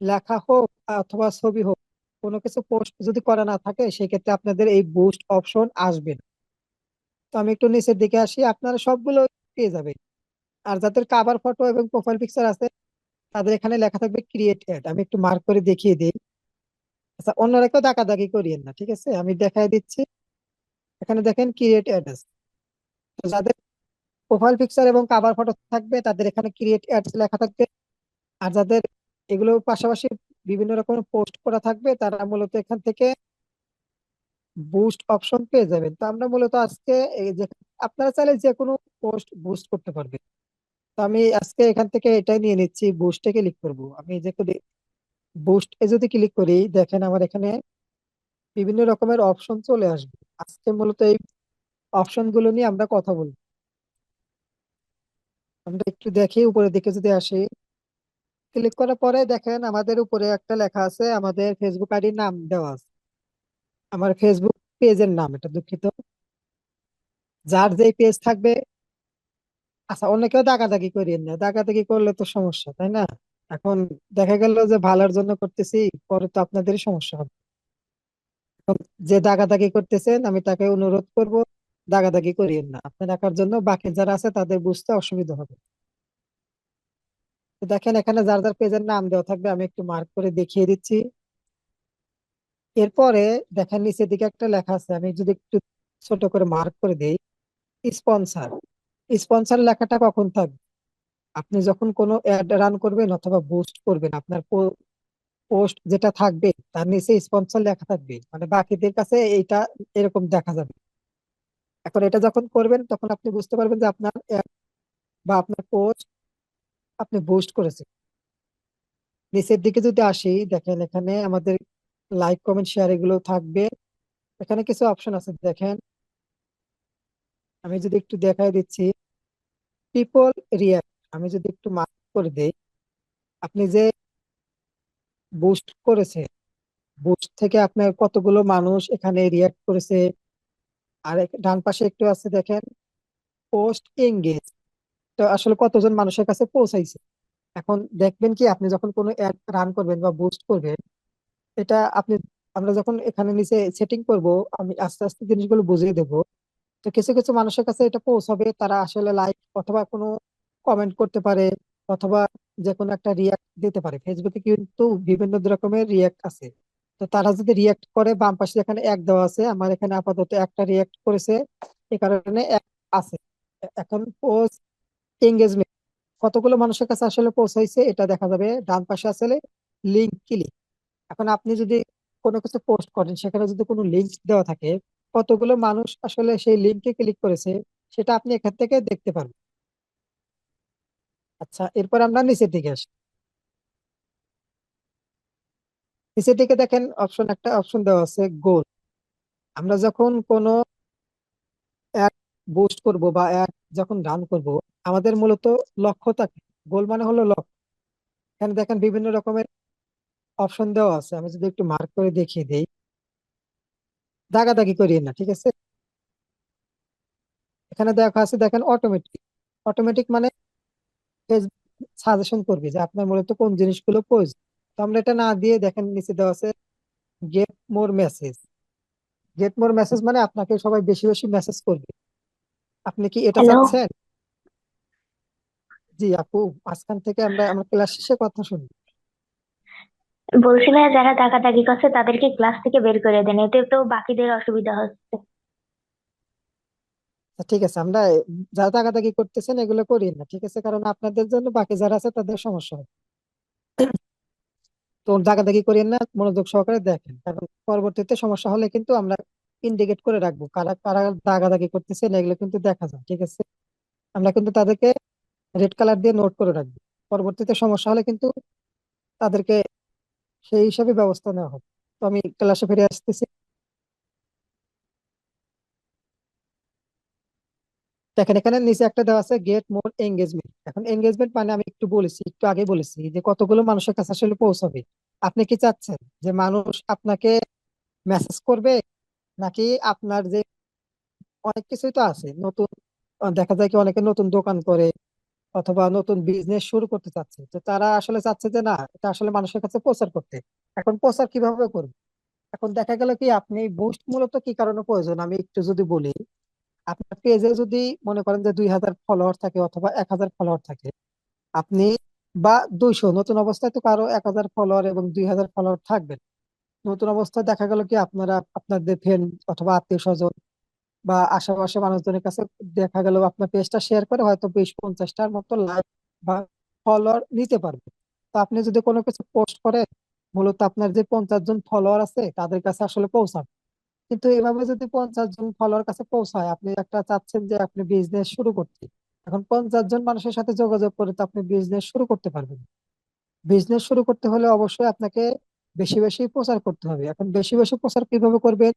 Speaker 8: লেখা হোক অথবা ছবি হোক কোনো কিছু পোস্ট যদি করা না থাকে সেক্ষেত্রে আপনাদের এই বুস্ট অপশন আসবে না। তো আমি একটু নিচের দিকে আসি, আপনারা সবগুলো পেয়ে যাবেন। আর যাদের কাভার ফটো এবং প্রোফাইল পিকচার আছে তাদের এখানে লেখা থাকবে ক্রিয়েট অ্যাড। আমি একটু মার্ক করে দেখিয়ে দিই। আচ্ছা, অন্যরা কেউ দাগাদাগি করিয়েন না, ঠিক আছে, আমি দেখাই দিচ্ছি। এখানে দেখেন ক্রিয়েট অ্যাড আছে। তো যাদের প্রোফাইল পিকচার এবং কাভার ফটো থাকবে তাদের এখানে ক্রিয়েট অ্যাডস লেখা থাকবে। আর যাদের এগুলোর পাশাপাশি বিভিন্ন রকম পোস্ট করা থাকবে তারা মূলত এখান থেকে বুস্ট অপশন পেয়ে যাবেন। তো আমরা মূলত আজকে এই যে আপনারা চাইলে যে কোনো পোস্ট বুস্ট করতে পারবেন। তো আমি আজকে এখান থেকে এটাই নিয়ে নিচ্ছি, বুস্টে ক্লিক করব। আমি যে বুস্ট এ যদি ক্লিক করি দেখেন আমার এখানে বিভিন্ন রকমের অপশন চলে আসবে। আজকে মূলত এই অপশন গুলো নিয়ে আমরা কথা বলবো। আমরা একটু দেখি উপরের দিকে যদি আসি, ক্লিক করার পরে দেখেন আমাদের উপরে একটা লেখা আছে, আমাদের ফেসবুক আইডির নাম দেওয়া আছে, আমার ফেসবুক পেজের নাম এটা, দুঃখিত। যার যেই পেজ থাকবে, আচ্ছা অন্য কেউ দাগাদাগি করিয়েন না, দাগাদাগি করলে তো সমস্যা, তাই না? এখন দেখা গেল যে ভালোর জন্য করতেছি, পরে তো আপনাদেরই সমস্যা হবে। এখন যে দাগাদাগি করতেছেন আমি তাকে অনুরোধ করব দাগাদাগি করিয়েন না, আপনি রাখার জন্য বাকি যারা আছে তাদের বুঝতে অসুবিধা হবে। তো দেখেন এখানে যার যার পেজের নাম দেওয়া থাকবে, আমি একটু মার্ক করে দেখিয়ে দিচ্ছি। এরপরে দেখেন নিচের দিকে একটা লেখা আছে, আমি যদি একটু ছোট করে মার্ক করে দিই, স্পন্সর। স্পন্সর লেখাটা কখন থাকবে? আপনি যখন কোনো অ্যাড রান করবেন অথবা বুস্ট করবেন, আপনার পোস্ট যেটা থাকবে তার নিচে স্পন্সর লেখা থাকবে, মানে বাকিদের কাছে এইটা এরকম দেখা যাবে। এখন এটা যখন করবেন তখন আপনি বুঝতে পারবেন যে আপনার অ্যাড বা আপনার পোস্ট আপনি বুস্ট করেছেন। নিচের দিকে যদি আসি দেখেন এখানে আমাদের লাইক কমেন্ট শেয়ার এগুলো থাকবে। এখানে কিছু অপশন আছে দেখেন, আমি যদি একটু দেখাই দিচ্ছি, পিপল রিয়াক্ট। আমি যদি একটু মার্ক করে দেই, আপনি যে বুস্ট করেছে বুস্ট থেকে আপনার কতগুলো মানুষ এখানে রিয়াক্ট করেছে। আর ডান পাশে একটু আছে দেখেন পোস্ট এঙ্গেজ, তো আসলে কতজন মানুষের কাছে পৌঁছাইছে। এখন দেখবেন কি আপনি যখন কোনো অ্যাড রান করবেন বা বুস্ট করবেন, এটা আপনি আমরা যখন এখানে নিচে সেটিং করব আমি আস্তে আস্তে জিনিসগুলো বুঝিয়ে দেবো। তো কিছু কিছু মানুষের কাছে এটা পৌঁছাবে, তারা আসলে লাইক অথবা কোনো কমেন্ট করতে পারে অথবা যে কোনো একটা রিয়াক্ট দিতে পারে। ফেসবুকে কিন্তু বিভিন্ন রকমের রিয়াক্ট আছে। তো তারা যদি রিয়াক্ট করে, বাম পাশে এখানে এক দেওয়া আছে, আমার এখানে আপাতত একটা রিয়াক্ট করেছে এই কারণে এক আছে। এখন পোস্ট এঙ্গেজমেন্ট কতগুলো মানুষের কাছে আসলে পৌঁছাইছে এটা দেখা যাবে ডান পাশে আসলে লিঙ্ক ক্লিক। এখন আপনি যদি কোনো কিছু পোস্ট করেন সেখানে যদি কোনো লিঙ্ক দেওয়া থাকে, কতগুলো মানুষ আসলে সেই লিঙ্কে ক্লিক করেছে সেটা আপনি এখান থেকে দেখতে পারবেন। আচ্ছা, এরপর আমরা নিচের দিকে আসি। নিচের দিকে দেখেন একটা অপশন দেওয়া আছে গোল। আমরা যখন কোনো অ্যাড বুস্ট করব বা অ্যাড যখন রান করব, আমাদের মূলত লক্ষ্য থাকে। গোল মানে হলো লক্ষ্য। এখানে দেখেন বিভিন্ন রকমের অপশন দেওয়া আছে, আমি যদি একটু মার্ক করে দেখিয়ে দিই, দাগাদাগি করিয়ে না, ঠিক আছে। এখানে দেখা আছে দেখেন অটোমেটিক। অটোমেটিক মানে ফেসবুক সাজেশন করবে যে আপনার মূলত কোন জিনিসগুলো প্রয়োজন। তো আমরা এটা না দিয়ে দেখেন নিচে দেওয়া আছে get more message. Get more message মানে আপনাকে সবাই বেশি বেশি মেসেজ করবে। আপনি কি এটা
Speaker 2: হ্যালো,
Speaker 8: চাচ্ছেন? জি আপু, মাঝখান থেকে আমরা আমার ক্লাস শেষে কথা শুনি।
Speaker 2: বলছি ভাইয়া যারা দাগাদাগি করছে তাদেরকে ক্লাস থেকে বের করে দেন, এতে তো বাকিদের অসুবিধা হচ্ছে।
Speaker 8: ঠিক আছে, আমরা যারা দাগাদাগি করতেছেন এগুলো করি না, ঠিক আছে, কারণ আপনাদের জন্য বাকি যারা আছে তাদের সমস্যা হবে। তো দাগাদাগি করিয়েন না, মনোযোগ সহকারে দেখেন, কারণ পরবর্তীতে সমস্যা হলে কিন্তু আমরা ইন্ডিকেট করে রাখবো কারা কারা দাগাদাগি করতেছে না, এগুলো কিন্তু দেখা যায়, ঠিক আছে। আমরা কিন্তু তাদেরকে রেড কালার দিয়ে নোট করে রাখবো, পরবর্তীতে সমস্যা হলে কিন্তু তাদেরকে সেই হিসাবে ব্যবস্থা নেওয়া হবে। তো আমি ক্লাসে ফিরে আসতেছি। দেখেন এখানে নিচে একটা দেওয়া আছে গেট মোর এঙ্গেজমেন্ট। এখন এঙ্গেজমেন্ট মানে আমি একটু বলেছি, একটু আগে বলেছি যে কতগুলো মানুষের কাছে আসলে পৌঁছাবে। আপনি কি চাচ্ছেন যে মানুষ আপনাকে মেসেজ করবে, নাকি আপনার যে অনেক কিছুই তো আছে নতুন, দেখা যায় কি অনেকে নতুন দোকান করে অথবা নতুন বিজনেস শুরু করতে চাচ্ছে, তো তারা আসলে চাচ্ছে যে না, এটা আসলে মানুষের কাছে প্রচার করতে। এখন প্রচার কিভাবে করবে? এখন দেখা গেল কি আপনি বুস্ট মূলত কি কারণে প্রয়োজন আমি একটু যদি বলি। আপনার পেজে যদি মনে করেন যে 2000 ফলোয়ার থাকে অথবা 1000 ফলোয়ার থাকে, আপনি বা 200, নতুন অবস্থায় তো কারো 1000 ফলোয়ার এবং 2000 ফলোয়ার থাকবে না। নতুন অবস্থায় দেখা গেল কি আপনারা আপনাদের ফ্রেন্ড অথবা আত্মীয় স্বজন বা আশেপাশে মানুষজনের কাছে দেখা গেল আপনার পেজটা শেয়ার করে হয়তো 20-50টার মতো লাইক বা ফলোয়ার নিতে পারবে। তো আপনি যদি কোনো কিছু পোস্ট করেন, মূলত আপনার যে 50 জন ফলোয়ার আছে তাদের কাছে আসলে পৌঁছাবে। কিন্তু এভাবে যদি 50 জন ফলোয়ার কাছে পৌঁছায়, আপনি একটা চাচ্ছেন যে আপনি বিজনেস শুরু করতে, এখন 50 জন মানুষের সাথে যোগাযোগ করে তো আপনি বিজনেস শুরু করতে পারবেন। বিজনেস শুরু করতে হলে অবশ্যই আপনাকে বেশি বেশি প্রচার করতে হবে। এখন বেশি বেশি প্রচার কিভাবে করবেন?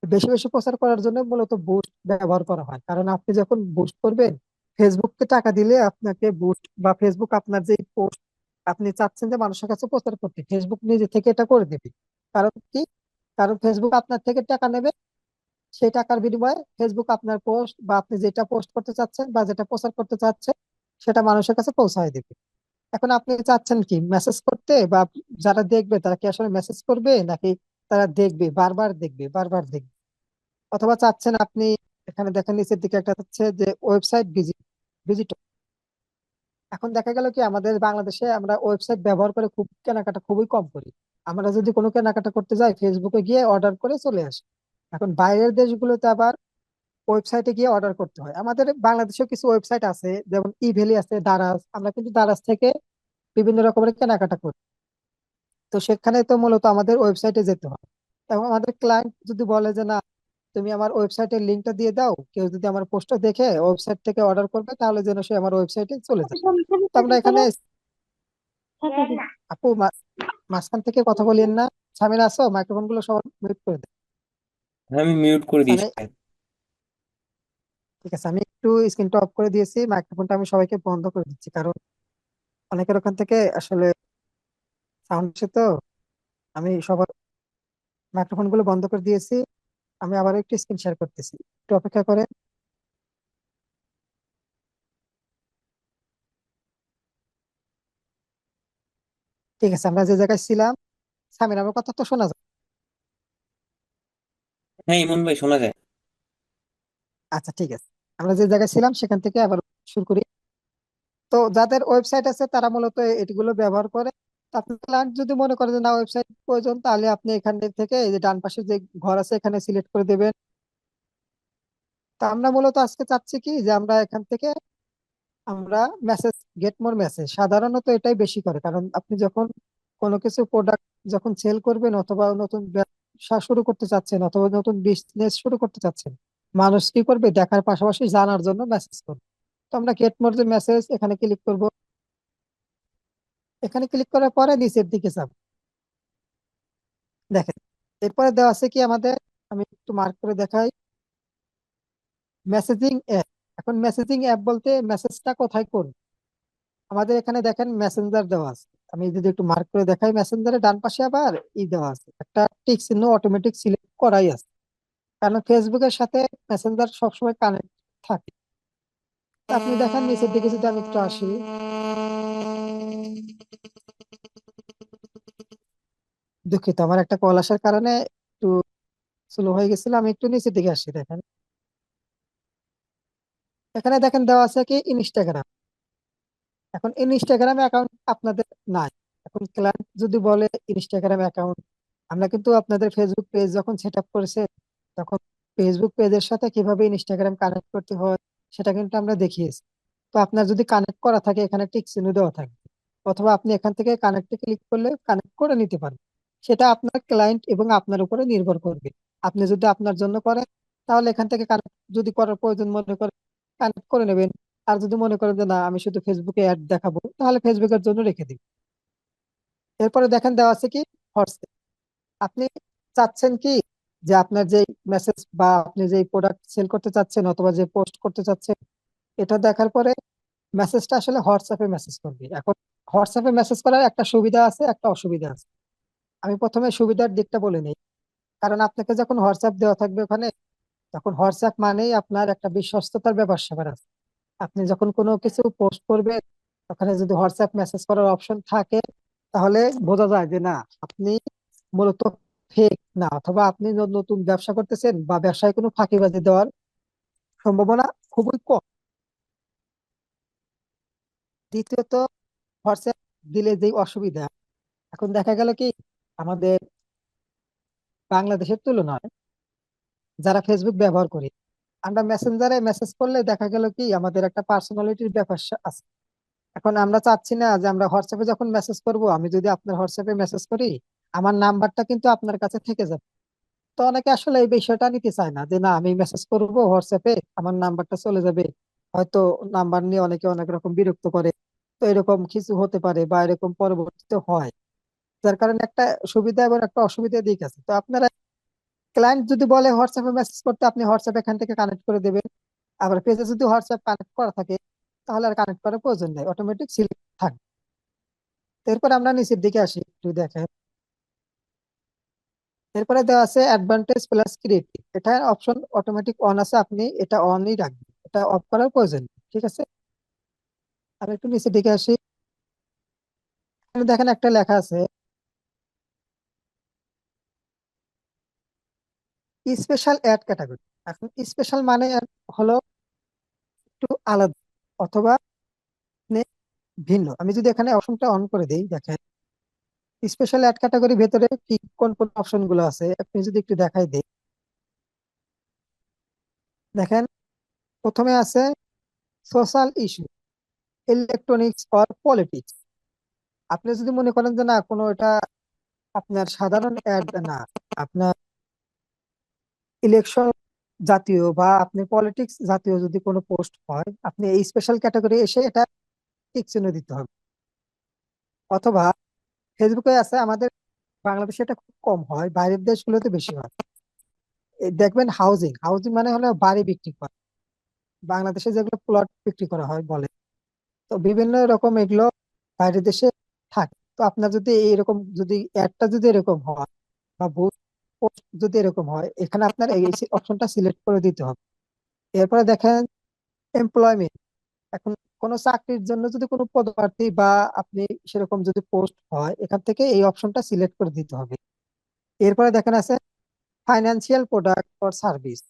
Speaker 8: বেশি বেশি প্রচার করার জন্য মূলত বুস্ট ব্যবহার করা হয়, কারণ আপনি যখন বুস্ট করবেন, ফেসবুককে টাকা দিলে আপনাকে বুস্ট বা ফেসবুক আপনার যে পোস্ট আপনি চাচ্ছেন যে মানুষের কাছে প্রচার করতে, ফেসবুক নিজে থেকে এটা করে দেবে। কারণ কি? কারণ ফেসবুক আপনার থেকে টাকা নেবে, সেই টাকার বিনিময়ে ফেসবুক আপনার পোস্ট বা আপনি যেটা পোস্ট করতে চাচ্ছেন বা যেটা প্রচার করতে চাচ্ছেন সেটা মানুষের কাছে পৌঁছায় দেবে। এখন আপনি চাচ্ছেন কি মেসেজ করতে, বা যারা দেখবে তারা কি আসলে মেসেজ করবে, নাকি তারা দেখবে বারবার দেখবে বারবার দেখবে, অথবা চাচ্ছেন আপনি, এখানে দেখেন নিচের দিকে একটা হচ্ছে যে ওয়েবসাইট ভিজিট। এখন দেখা গেল কি আমাদের বাংলাদেশে আমরা ওয়েবসাইট ব্যবহার করে খুব কেনাকাটা খুবই কম করি। আমরা যদি কোনো কেনাকাটা করতে যাই ফেসবুকে গিয়ে অর্ডার করে চলে আসি। এখন বাইরের দেশগুলোতে আবার ওয়েবসাইটে গিয়ে অর্ডার করতে হয়। আমাদের বাংলাদেশেও কিছু ওয়েবসাইট আছে, যেমন ইভেলি আছে, দারাজ, আমরা কিন্তু দারাজ থেকে বিভিন্ন রকমের কেনাকাটা করি। তো সেখানে তো মূলত আমাদের ওয়েবসাইটে যেতে হয়। এবং আমাদের ক্লায়েন্ট যদি বলে যে না, তুমি আমার ওয়েবসাইটের লিঙ্কটা দিয়ে দাও, কেউ যদি আমার পোস্টটা দেখে ওয়েবসাইট থেকে অর্ডার করবে, তাহলে যেন সে আমার ওয়েবসাইটে চলে যায়। তো আমরা এখানে, আপু মাঝখান থেকে কথা বলিয়েন না। সামিনা আসো, মাইক্রোফোন গুলো সব মিউট করে দেয়।
Speaker 7: আমি মিউট করে দিয়েছি।
Speaker 8: ঠিক আছে, আমি একটু স্ক্রিনটা অফ করে দিয়েছি, মাইক্রোফোনটা আমি সবাইকে বন্ধ করে দিচ্ছি, কারণ অনেকের ওখান থেকে আসলে সাউন্ড আসে। তো আমি সবার মাইক্রোফোন গুলো বন্ধ করে দিয়েছি। আমি আবার একটু স্ক্রিন শেয়ার করতেছি, একটু অপেক্ষা করে। ঠিক আছে, আমরা যে জায়গায় ছিলাম, সামিনা আমার কথা তো শোনা যায়?
Speaker 7: হ্যাঁ ইমন ভাই, শোনা যায়।
Speaker 8: আচ্ছা ঠিক আছে, আমরা যে জায়গায় ছিলাম সেখান থেকে আবার শুরু করি। তো যাদের ওয়েবসাইট আছে তারা মূলত এগুলো ব্যবহার করে। তো আপনার ক্লায়েন্ট যদি মনে করে যে না ওয়েবসাইট প্রয়োজন, তাহলে আপনি এখান থেকে এই যে ডান পাশে যে ঘর আছে এখানে সিলেক্ট করে দেবেন। তো আমরা মূলত আজকে চাচ্ছি কি যে আমরা এখান থেকে আমরা মেসেজ, গেট মোর মেসেজ সাধারণত এটাই বেশি করে, কারণ আপনি যখন কোনো কিছু প্রোডাক্ট যখন সেল করবেন অথবা নতুন ব্যবসা শুরু করতে চাচ্ছেন অথবা নতুন বিজনেস শুরু করতে চাচ্ছেন, মানুষ কি করবে দেখার পাশাপাশি জানার জন্য মেসেজ করবে। তো আমরা গেট মোর যে মেসেজ এখানে ক্লিক করব। এখানে ক্লিক করার পরে নিচের দিকে যাব, দেখেন এরপরে দেওয়া আছে কি আমাদের, আমি একটু মার্ক করে দেখাই, মেসেজিং অ্যাপ। এখন মেসেজিং অ্যাপ বলতে মেসেজটা কোথায় করব? আমাদের এখানে দেখেন মেসেঞ্জার দেওয়া আছে। আমি যদি একটু মার্ক করে দেখাই, মেসেঞ্জারের ডান পাশে আবার দেওয়া আছে একটা টিক চিহ্ন, অটোমেটিক সিলেক্ট করাই আছে, কারণ ফেসবুকের সাথে মেসেঞ্জার সবসময় কানেক্ট থাকে। তো আপনি দেখেন নিচের দিকে যদি আমি একটু আসি, দুঃখিত আমার একটা কল আসার কারণে একটু স্লো হয়ে গেছিল, আমি একটু নিচের দিকে আসি। দেখেন এখানে দেখেন দেওয়া আছে কি ইনস্টাগ্রাম। এখন ইনস্টাগ্রাম অ্যাকাউন্ট আপনাদের নাই। এখন ক্লায়েন্ট যদি বলে ইনস্টাগ্রাম অ্যাকাউন্ট, আমরা কিন্তু আপনাদের ফেসবুক পেজ যখন সেট আপ করেছে তখন ফেসবুক পেজের সাথে কিভাবে ইনস্টাগ্রাম কানেক্ট করতে হয় সেটা কিন্তু আমরা দেখিয়েছি। তো আপনার যদি কানেক্ট করা থাকে এখানে টিক চিহ্ন দেওয়া থাকবে, অথবা আপনি এখান থেকে কানেক্টে ক্লিক করলে কানেক্ট করে নিতে পারেন। সেটা আপনার ক্লায়েন্ট এবং আপনার উপরে নির্ভর করবে। আপনি যদি আপনার জন্য করেন তাহলে এখান থেকে কানেক্ট যদি করার প্রয়োজন মনে করেন কানেক্ট করে নেবেন। আর যদি মনে করেন যে না আমি শুধু ফেসবুকে অ্যাড দেখাবো তাহলে ফেসবুকের জন্য রেখে দিন। এরপরে দেখেন দেওয়া আছে কি হোয়াটসঅ্যাপ। আপনি চাচ্ছেন কি যে আপনার যে মেসেজ বা আপনি যে প্রোডাক্ট সেল করতে চাচ্ছেন অথবা যে পোস্ট করতে চাচ্ছেন এটা দেখার পরে মেসেজটা আসলে হোয়াটসঅ্যাপে মেসেজ করবে। এখন হোয়াটসঅ্যাপে মেসেজ করার একটা সুবিধা আছে একটা অসুবিধা আছে। আমি প্রথমে সুবিধার দিকটা বলে নিই। কারণ আপনাকে যখন হোয়াটসঅ্যাপ দেওয়া থাকবে ওখানে, তখন হোয়াটসঅ্যাপ মানেই আপনার একটা বিশ্বস্ততার ব্যাপার স্যাপার আছে। আপনি যখন কোনো কিছু পোস্ট করবেন ওখানে যদি হোয়াটসঅ্যাপ মেসেজ করার অপশন থাকে তাহলে বোঝা যায় যে না আপনি মূলত ফেক না, অথবা আপনি নতুন ব্যবসা করতেছেন বা ব্যবসায় কোনো ফাঁকিবাজি দেওয়ার সম্ভাবনা খুবই কম। দ্বিতীয়ত হোয়াটসঅ্যাপ দিলে যে অসুবিধা, এখন দেখা গেল কি আমাদের বাংলাদেশের তুলনায় যারা ফেসবুক ব্যবহার করি আমরা মেসেঞ্জারে মেসেজ করলে দেখা গেল কি আমাদের একটা পার্সোনালিটির ব্যাপার আছে। এখন আমরা চাচ্ছি না যে আমরা হোয়াটসঅ্যাপে যখন মেসেজ করব, আমি যদি আপনার হোয়াটসঅ্যাপে মেসেজ করি আমার নাম্বারটা কিন্তু আপনার কাছে থেকে যাবে। তো অনেকে আসলে এই বিষয়টা নিতে চায় না যে না আমি মেসেজ করব হোয়াটসঅ্যাপে আমার নাম্বারটা চলে যাবে। হয়তো নাম্বার নিয়ে অনেকে অনেক রকম বিরক্ত করে। তো এরকম কিছু হতে পারে বা এরকম পরবর্তীতে হয়, যার কারণে একটা সুবিধা এবং একটা অসুবিধা দিক আছে। তো আপনারা ক্লায়েন্ট যদি বলে হোয়াটসঅ্যাপে মেসেজ করতে আপনি হোয়াটসঅ্যাপ এখান থেকে কানেক্ট করে দেবেন। আবার পেজে যদি হোয়াটসঅ্যাপ কানেক্ট করা থাকে তাহলে আর কানেক্ট করার প্রয়োজন নেই, অটোমেটিক সিলেক্ট থাকবে। এরপর আমরা নিচের দিকে আসি একটু দেখেন। এরপরে দেওয়া আছে অ্যাডভান্টেজ প্লাস ক্রিয়েটিভ। এটা অপশন অটোমেটিক অন আছে, আপনি এটা অনই রাখবেন, এটা অফ করার প্রয়োজন নেই। ঠিক আছে, আমি একটু নিচের দিকে আসি। এখানে দেখেন একটা লেখা আছে স্পেশাল অ্যাড ক্যাটাগরি। এখন স্পেশাল মানে হলো একটু আলাদা অথবা আপনি ভিন্ন। আমি যদি এখানে অপশনটা অন করে দিই দেখেন স্পেশাল অ্যাড ক্যাটাগরি ভেতরে কি কোন কোন অপশন গুলো আছে আপনি যদি একটু দেখাই দিই। দেখেন প্রথমে আছে social issue, electronics or politics. আপনি যদি মনে করেন যে না কোনো এটা আপনার সাধারণ অ্যাড না, আপনার ইলেকশন জাতীয় বা আপনি পলিটিক্স জাতীয় যদি কোনো পোস্ট হয় আপনি এই স্পেশাল ক্যাটাগরি এসে এটা টিক চিহ্ন দিতে হবে। অথবা ফেসবুকে আছে, আমাদের বাংলাদেশে এটা খুব কম হয়, বাইরের দেশগুলোতে বেশি হয়। এই দেখবেন হাউজিং, হাউজিং মানে হলো বাড়ি বিক্রি করা। বাংলাদেশে যেগুলো প্লট বিক্রি করা হয় বলে, তো বিভিন্ন রকম এগুলো বাইরের দেশে থাকে। তো আপনার যদি এরকম যদি অ্যাডটা যদি এরকম হয় বা পোস্ট যদি এরকম হয় এখানে আপনার এই অপশনটা সিলেক্ট করে দিতে হবে। এরপরে দেখেন এমপ্লয়মেন্ট। এখন কোনো চাকরির জন্য যদি কোনো পদপ্রার্থী বা আপনি সেরকম যদি পোস্ট হয় এখান থেকে এই অপশনটা সিলেক্ট করে দিতে হবে। এরপরে দেখেন আছে financial product for service.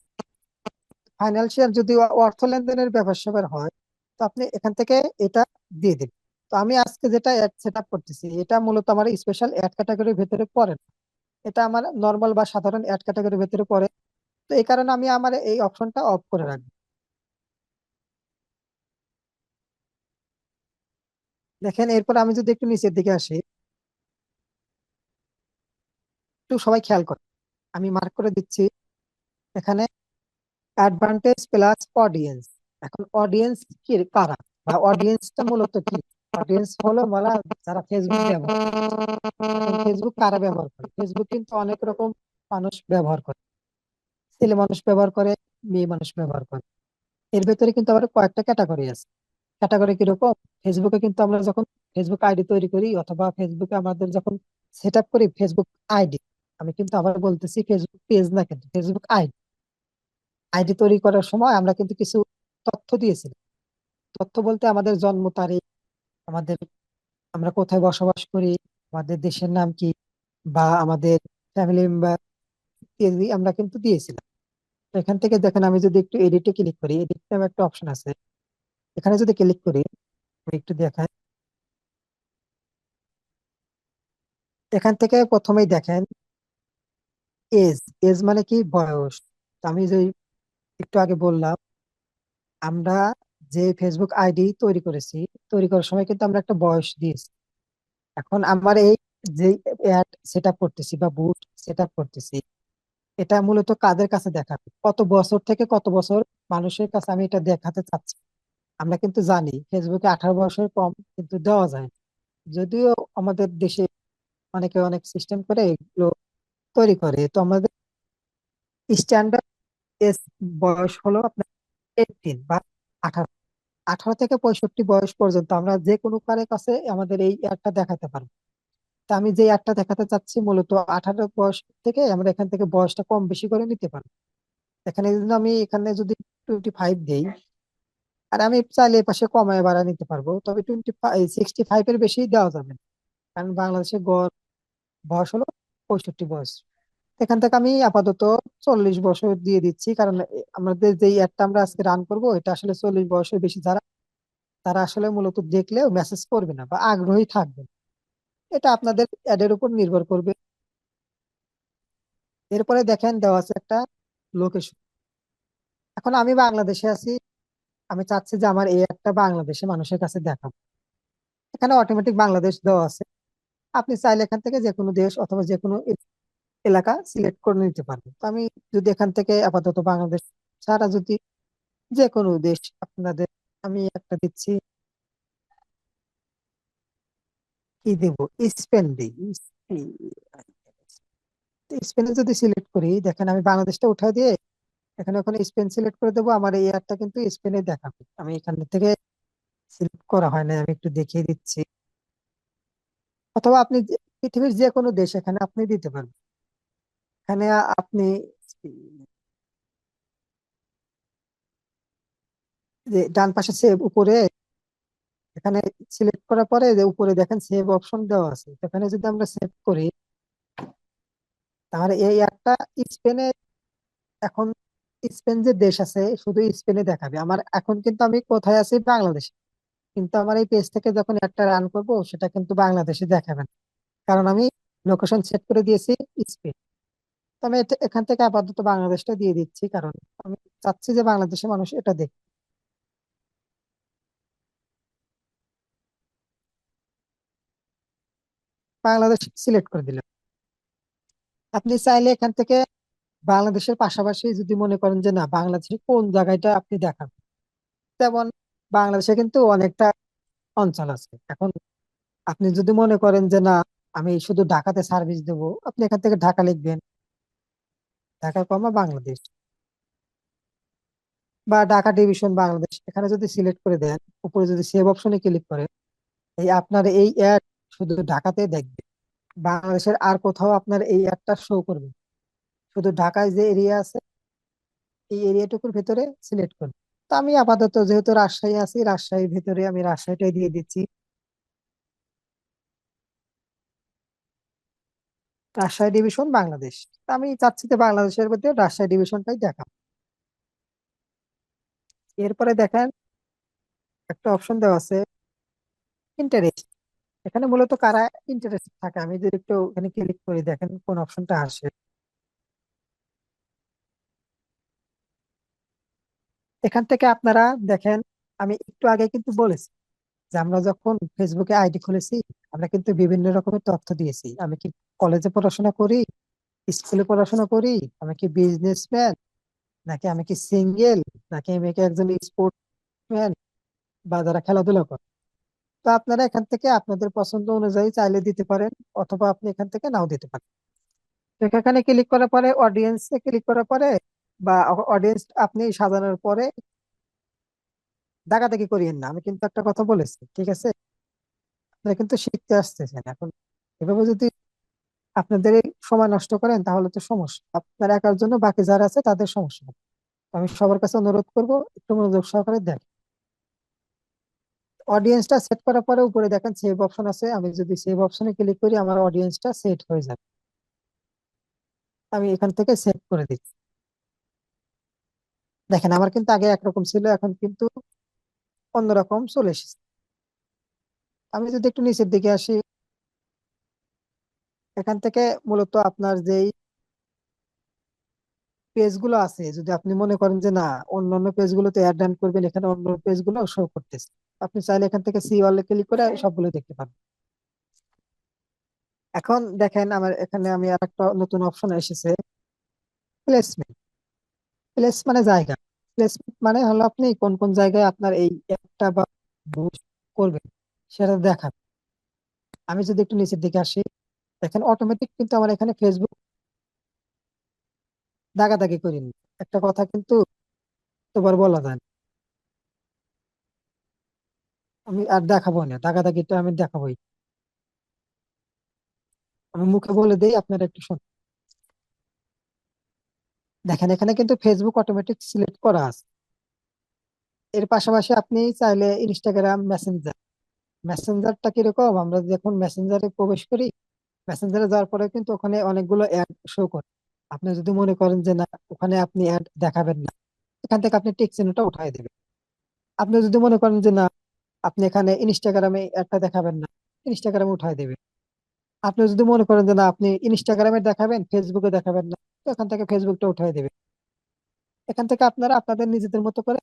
Speaker 8: Financial যদি অর্থ লেনদেনের ব্যবসা স্যাপার হয় তো আপনি এখান থেকে এটা দিয়ে দিবেন। তো আমি আজকে যেটা অ্যাড সেট আপ করতেছি এটা মূলত আমার স্পেশাল অ্যাড ক্যাটাগরির ভেতরে পড়ে না, এটা আমার নর্মাল বা সাধারণ অ্যাড ক্যাটাগরির ভেতরে পড়ে। তো এই কারণে আমি আমার এই অপশনটা অফ করে রাখবো। দেখেন এরপর আমি যদি একটু নিচের দিকে আসি, একটু সবাই খেয়াল করে আমি মার্ক করে দিচ্ছি এখানে অ্যাডভান্টেজ প্লাস অডিয়েন্স। এখন অডিয়েন্স কি কারা বা অডিয়েন্সটা মূলত কি? অডিয়েন্স হলো বলা যারা ফেসবুক ব্যবহার করে। এখন ফেসবুক কারা ব্যবহার করে? ফেসবুক কিন্তু অনেক রকম মানুষ ব্যবহার করে, ছেলে মানুষ ব্যবহার করে, মেয়ে মানুষ ব্যবহার করে। এর ভেতরে কিন্তু আবার কয়েকটা ক্যাটাগরি আছে। ক্যাটাগরি কিরকম? ফেসবুকে কিন্তু আমরা যখন ফেসবুক আইডি তৈরি করি অথবা ফেসবুকে আমাদের যখন সেট আপ করি ফেসবুক আইডি, আমি কিন্তু আবার বলতেছি ফেসবুক পেজ না, কিন্তু ফেসবুক আইডি। আইডি তৈরি করার সময় আমরা কিন্তু কিছু তথ্য দিয়েছিলাম। তথ্য বলতে আমাদের জন্ম তারিখ, আমাদের আমরা কোথায় বসবাস করি, আমাদের দেশের নাম কি, বা আমাদের ফ্যামিলি মেম্বার ইত্যাদি আমরা কিন্তু দিয়েছিলাম। তো এখান থেকে দেখেন আমি যদি একটু এডিটে ক্লিক করি, এডিট নামে একটা অপশন আছে, এখানে যদি ক্লিক করি আমি একটু দেখাই। এখান থেকে প্রথমেই দেখেন এজ, এজ মানে কি বয়স। তো আমি যে একটু আগে বললাম, আমরা যে ফেসবুক আইডি তৈরি করেছি, তৈরি করার সময় কিন্তু আমরা একটা বয়স দিয়েছি। এখন আমার এই যে অ্যাড সেট আপ করতেছি বা বুট সেট আপ করতেছি, এটা মূলত কাদের কাছে দেখাবে, কত বছর থেকে কত বছর মানুষের কাছে আমি এটা দেখাতে চাচ্ছি। আমরা কিন্তু জানি ফেসবুকে 18 বছর কম কিন্তু দেওয়া যায় না। যদিও আমাদের দেশে অনেকে অনেক সিস্টেম করে এগুলো তৈরি করে, তো আমাদের স্ট্যান্ডার্ড এজ বয়স হলো আপনার 18 বা 18। 18 থেকে 65 বয়স পর্যন্ত আমরা যে কোনো কারো কাছে আমাদের এই অ্যাডটা দেখাতে পারবো। তা আমি যে অ্যাডটা দেখাতে চাচ্ছি মূলত 18 বয়স থেকে আমরা এখান থেকে বয়সটা কম বেশি করে নিতে পারবো। এখানে যদি আমি এখানে যদি 25 দেই, আর আমি চাইলে এই পাশে কমায় বাড়া নিতে পারবো, তবে 65 এর বেশি দেওয়া যাবে না। কারণ বাংলাদেশের গড় বয়স হলো 65 বয়স। এখান থেকে আমি আপাতত 40 বছর দিয়ে দিচ্ছি, কারণ আমাদের যে অ্যাডটা আমরা আজকে রান করব এটা আসলে 40 বছরের বেশি যারা, তারা আসলে মূলত দেখলেও মেসেজ করবে না বা আগ্রহী থাকবে না। এটা আপনাদের অ্যাডের উপর নির্ভর করবে। এরপরে দেখেন দেওয়া আছে একটা লোকেশন। এখন আমি বাংলাদেশে আছি, আমি চাচ্ছি যে আমার এই একটা বাংলাদেশে মানুষের কাছে দেখাবো। এখানে অটোমেটিক বাংলাদেশ দেওয়া আছে। আপনি চাইলে এখান থেকে যে কোনো দেশ অথবা যে কোনো এলাকা সিলেক্ট করে নিতে পারবেন। তো আমি যদি এখান থেকে আপাতত বাংলাদেশ ছাড়া যদি যে কোনো দেশ আপনাদের আমি একটা দিচ্ছি, কি দেব, স্পেন দিই। স্পেনে যদি সিলেক্ট করি, দেখেন আমি বাংলাদেশটা উঠাই দিয়ে এখানে ওখানে স্পেন সিলেক্ট করে দেবো, আমার এই অ্যাডটা কিন্তু স্পেনে দেখাবে। আমি এখান থেকে সিলেক্ট করা হয় না, আমি একটু দেখিয়ে দিচ্ছি। অথবা আপনি পৃথিবীর যে কোনো দেশ এখানে আপনি দিতে পারবেন। এখানে আপনি যে ডান পাশে সেভ উপরে, এখানে সিলেক্ট করার পরে যে উপরে দেখেন সেভ অপশন দেওয়া আছে, এখানে যদি আমরা সেভ করি, তাহলে এই অ্যাডটা স্পেনে, এখন স্পেন যে দেশ আছে শুধু স্পেনে দেখাবে। আমার এখন কিন্তু আমি কোথায় আছি, বাংলাদেশে, কিন্তু আমার এই পেজ থেকে যখন একটা রান করব সেটা কিন্তু বাংলাদেশে দেখাবে না, কারণ আমি লোকেশন সেট করে দিয়েছি স্পেন। তো আমি এখান থেকে আপাতত বাংলাদেশটা দিয়ে দিচ্ছি, কারণ আমি চাচ্ছি যে বাংলাদেশের মানুষ এটা দেখে। বাংলাদেশ সিলেক্ট করে দিলাম। আপনি চাইলে এখান থেকে বাংলাদেশের পাশাপাশি যদি মনে করেন যে না বাংলাদেশের কোন জায়গাটা আপনি দেখান, যেমন বাংলাদেশে কিন্তু অনেকটা অঞ্চল আছে। এখন আপনি যদি মনে করেন যে না আমি শুধু ঢাকাতে সার্ভিস দেবো, আপনি এখান থেকে ঢাকা লিখবেন, ঢাকা কমা বাংলাদেশ, বা ঢাকা ডিভিশন বাংলাদেশ, এখানে যদি সিলেক্ট করে দেন, উপরে যদি সেভ অপশনে ক্লিক করেন, এই আপনার এই অ্যাড শুধু ঢাকাতে দেখবে, বাংলাদেশের আর কোথাও আপনার এই অ্যাডটা শো করবে না। শুধু ঢাকায় যে এরিয়া আছে এই এরিয়াটুকুর ভেতরে সিলেক্ট করবে। তো আমি আপাতত যেহেতু রাজশাহী আছি, রাজশাহীর ভিতরে আমি রাজশাহীটাই দিয়ে দিচ্ছি। রাজশাহী ডিভিশন বাংলাদেশ। তা আমি চাচ্ছি যে বাংলাদেশের মধ্যে রাজশাহী ডিভিশনটাই দেখা। এরপরে দেখেন একটা অপশন দেওয়া আছে ইন্টারেস্ট। এখানে মূলত কারা ইন্টারেস্ট থাকে, আমি যদি একটু এখানে ক্লিক করি, দেখেন কোন অপশনটা আসে। এখান থেকে আপনারা দেখেন, আমি একটু আগে কিন্তু বলেছি যে আমরা যখন ফেসবুকে আইডি খুলেছি আমরা কিন্তু বিভিন্ন রকমের তথ্য দিয়েছি। আমি কি কলেজে পড়াশোনা করি, স্কুলে পড়াশোনা করি, আমি কি বিজনেসম্যান, নাকি আমি কি সিঙ্গেল, নাকি আমি কি একজন স্পোর্টসম্যান বা যারা খেলাধুলা করে। তো আপনারা এখান থেকে আপনাদের পছন্দ অনুযায়ী চাইলে দিতে পারেন, অথবা আপনি এখান থেকে নাও দিতে পারেন। তো এখানে ক্লিক করার পরে অডিয়েন্সে ক্লিক করার পরে বা অডিয়েন্স আপনি সাজানোর পরে দাগাদাগি করিয়েন না, আমি কিন্তু একটা কথা বলেছি, ঠিক আছে? আপনারা কিন্তু শিখতে আসতেছেন এখন, এভাবে যদি আপনাদের এই সময় নষ্ট করেন তাহলে তো সমস্যা আপনার একার জন্য, বাকি যারা আছে তাদের সমস্যা হবে। আমি সবার কাছে অনুরোধ করব একটু মনোযোগ সহকারে দেখ। অডিয়েন্সটা সেট করার পরে উপরে দেখেন সেভ অপশন আছে, আমি যদি সেভ অপশনে ক্লিক করি আমার অডিয়েন্সটা সেট হয়ে যাবে। আমি এখান থেকে সেভ করে দিচ্ছি। দেখেন আমার কিন্তু আগে একরকম ছিল, এখন কিন্তু অন্যরকম চলে এসেছে। আমি যদি একটু নিচের দিকে আসি, এখান থেকে মূলত আপনার যেই পেজগুলো আছে, যদি আপনি মনে করেন যে না অন্যান্য পেজগুলোতে অ্যাড রান করবেন, এখানে অন্য পেজগুলো শো করতেছে, আপনি চাইলে এখান থেকে সি অলে ক্লিক করে সবগুলো দেখতে পাবেন। এখন দেখেন আমার এখানে আমি আর একটা নতুন অপশন এসেছে, প্লেসমেন্ট। প্লেস মানে জায়গা, প্লেসমেন্ট মানে হলো আপনি কোন কোন জায়গায় আপনার এই একটা বা বুস্ট করবেন সেটা দেখান। আমি যদি একটু নিচের দিকে আসি, দেখেন অটোমেটিক কিন্তু আমার এখানে ফেসবুক দাগাদাগি করিনি। একটা কথা কিন্তু তোবার বলা যায় না, আমি আর দেখাবো না, দাগাদাগিটা আমি দেখাবোই। আমি মুখে বলে দিই, আপনারা একটু শুনুন। দেখেন এখানে কিন্তু ফেসবুক অটোমেটিক সিলেক্ট করা আছে। এর পাশাপাশি আপনি চাইলে ইনস্টাগ্রাম, মেসেঞ্জার। মেসেঞ্জারটা কিরকম, আমরা যখন মেসেঞ্জারে প্রবেশ করি, মেসেঞ্জারে যাওয়ার পরে কিন্তু ওখানে অনেকগুলো অ্যাড শো করে। আপনি যদি মনে করেন যে না ওখানে আপনি অ্যাড দেখাবেন না, এখান থেকে আপনি টিক চিহ্নটা উঠাই দেবেন। আপনি যদি মনে করেন যে না আপনি এখানে ইনস্টাগ্রামে অ্যাডটা দেখাবেন না, ইনস্টাগ্রামে উঠাই দেবেন। আপনি যদি মনে করেন যে না আপনি ইনস্টাগ্রামে দেখাবেন, ফেসবুকে দেখাবেন না, তো এখান থেকে ফেসবুকটা উঠাই দেবেন। এখান থেকে আপনারা আপনাদের নিজেদের মতো করে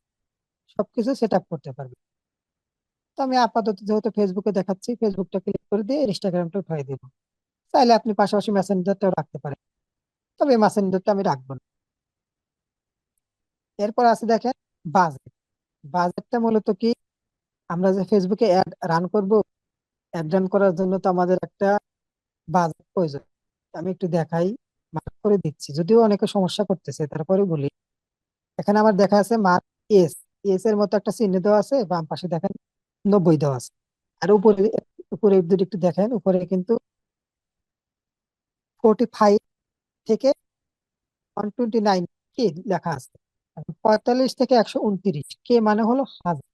Speaker 8: সবকিছু সেট আপ করতে পারবেন। তো আমি আপাতত যেহেতু ফেসবুকে দেখাচ্ছি, ফেসবুকটা ক্লিক করে দিয়ে ইনস্টাগ্রামটা উঠাই দিব। চাইলে আপনি পাশাপাশি মেসেঞ্জারটাও রাখতে পারেন, তবে মেসেঞ্জারটা আমি রাখবো না। এরপর আছে দেখেন বাজেট। বাজেটটা মূলত কি, আমরা যে ফেসবুকে অ্যাড রান করব, অ্যাড রান করার জন্য তো আমাদের একটা বাজেট প্রয়োজন। আমি একটু দেখাই, মার্ক করে দিচ্ছি, যদিও অনেকে সমস্যা করতেছে তারপরে বলি। এখানে আমার দেখা আছে মার্ক এস, এস এর মতো একটা চিহ্ন দেওয়া আছে, বাম পাশে দেখেন 90 দেওয়া আছে। আর উপরে, উপরে যদি একটু দেখেন, উপরে কিন্তু 45 থেকে 129 কে লেখা আছে। এখন 45 থেকে 129 কে মানে হলো হাজার।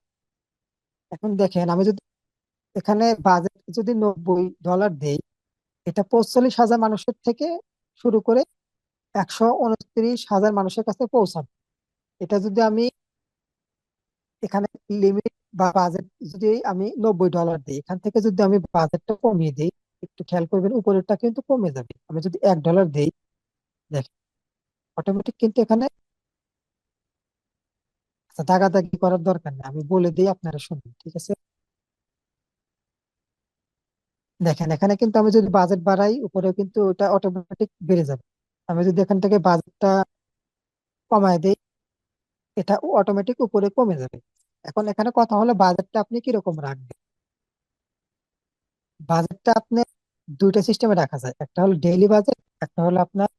Speaker 8: এখন দেখেন আমি যদি এখানে বাজেট যদি $90 দেই, এটা 45,000 মানুষের থেকে শুরু করে 129,000 মানুষের কাছে পৌঁছাবে। এটা যদি আমি এখানে লিমিট বা বাজেট যদি আমি $90 দিই, এখান থেকে যদি আমি বাজেটটা কমিয়ে দিই, একটু খেয়াল করবেন উপরেরটা কিন্তু কমে যাবে। আমি যদি $1 দিই, দেখেন অটোমেটিক কিন্তু এখানে, আচ্ছা দাগাদাগি করার দরকার নেই, আমি বলে দিই আপনারা শুনুন, ঠিক আছে? দেখেন এখানে কিন্তু আমি যদি বাজেট বাড়াই, উপরেও কিন্তু ওটা অটোমেটিক বেড়ে যাবে। আমি যদি এখান থেকে বাজেটটা কমায় দিই, এটা অটোমেটিক উপরে কমে যাবে। এখন এখানে কথা হলো বাজেটটা আপনি কিরকম রাখবেন। বাজেটটা আপনি দুইটা সিস্টেমে রাখা যায়, একটা হলো ডেইলি বাজেট, একটা হলো আপনার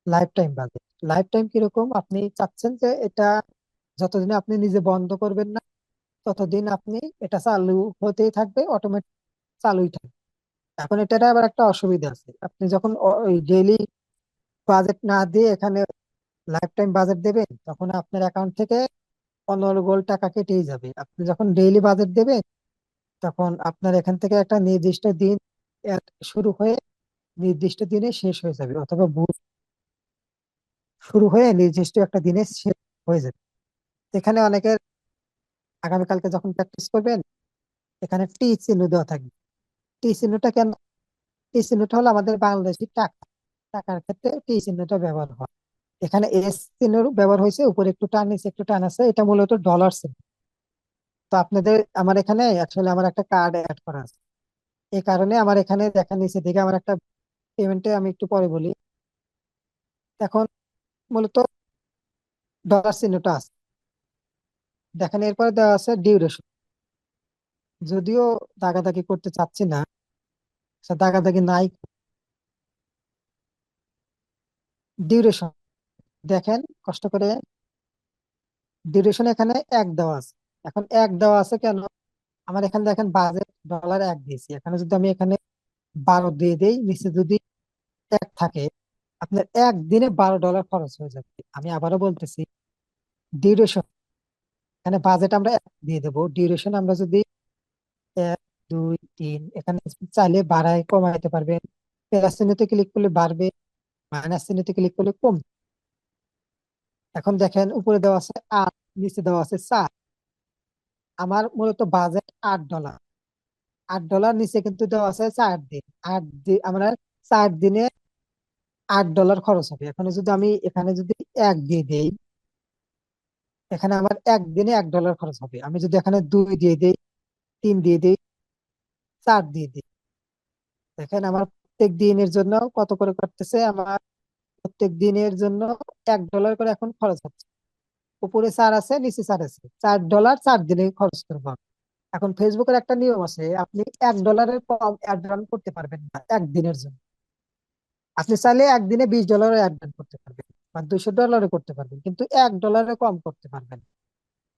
Speaker 8: life time budget. Life time কিরকম, আপনি চাচ্ছেন যে এটা যতদিন আপনি নিজে বন্ধ করবেন না, ততদিন আপনি এটা চালু হতেই থাকবে, অটোমেটিক চালুই থাকবে। এখন এটার আবার একটা অসুবিধা আছে, আপনি যখন ওই ডেইলি বাজেট না দিয়ে এখানে লাইফ টাইম বাজেট দেবেন, তখন আপনার অ্যাকাউন্ট থেকে অনর্গল টাকা কেটেই যাবে। আপনি যখন ডেইলি বাজেট দেবেন, তখন আপনার এখান থেকে একটা নির্দিষ্ট দিন add শুরু হয়ে নির্দিষ্ট দিনে শেষ হয়ে যাবে, অথবা শুরু হয়ে নির্দিষ্ট একটা দিনে শেষ হয়ে যাবে। এখানে অনেকের আগামীকালকে যখন প্র্যাকটিস করবেন, এখানে টি চিহ্ন দেওয়া থাকবে। টি চিহ্নটা কেন, টি চিহ্নটা হলো আমাদের বাংলাদেশি টাকা, টাকার ক্ষেত্রে টি চিহ্নটা ব্যবহার হয়। এখানে এস চিহ্ন ব্যবহার হয়েছে, উপরে একটু টান নিচে একটু টান আছে, এটা মূলত ডলার চিহ্ন। তো আপনাদের, আমার এখানে আসলে আমার একটা কার্ড অ্যাড করা আছে, এই কারণে আমার এখানে দেখা নিচে দিকে আমার একটা পেমেন্টে, আমি একটু পরে বলি। এখন মূলত ডলার চিহ্নটা আছে। দেখেন এরপরে দেওয়া আছে ডিউরেশন, যদিও দাগাদাগি করতে চাচ্ছি না, আচ্ছা দাগাদাগি নাই। ডিউরেশন দেখেন কষ্ট করে, ডিউরেশন এখানে এক দেওয়া আছে। এখন এক দেওয়া আছে কেন, আমার এখানে দেখেন বাজেট $1 দিয়েছি, এখানে যদি আমি এখানে 12 দিয়ে দেই, নিচে যদি এক থাকে, আপনার একদিনে $12 খরচ হয়ে যাবে। আমি আবারও বলতেছি, ডিউরেশন এখানে বাজেট আমরা এক দিয়ে দেবো, ডিউরেশন আমরা যদি 1, 2, 3, এখানে চাইলে বাড়ায় কমাইতে পারবেন। প্লাস চিহ্নতে ক্লিক করলে বাড়বে, মাইনাস চিহ্নতে ক্লিক করলে কম। এখন দেখেন উপরে দেওয়া আছে 8, নিচে দেওয়া আছে 4। আমার মূলত বাজেট $8। $8 নিচে কিন্তু দেওয়া আছে 4 দিন। 8 দিন আমরা 4 দিনে $8 খরচ হবে। এখানে যদি 1 দিয়ে দেই, এখানে আমার একদিনে $1 খরচ হবে। আমি যদি এখানে 2 দিয়ে দেই, 3 দিয়ে দেই, 4 দিয়ে দিই, দেখেন আমার প্রত্যেক দিনের জন্য কত করে করতেছে। আমার প্রত্যেক দিনের জন্য $1 করে এখন খরচ হচ্ছে। উপরে 4 আছে, নিচে 4 আছে, $4 4 দিনে খরচ করবো। এখন ফেসবুকের একটা নিয়ম আছে, আপনি $1 কম অ্যাড রান করতে পারবেন না একদিনের জন্য। আপনি চাইলে একদিনে $20 অ্যাড রান করতে পারবেন বা $200 করতে পারবেন, কিন্তু $1 কম করতে পারবেন না।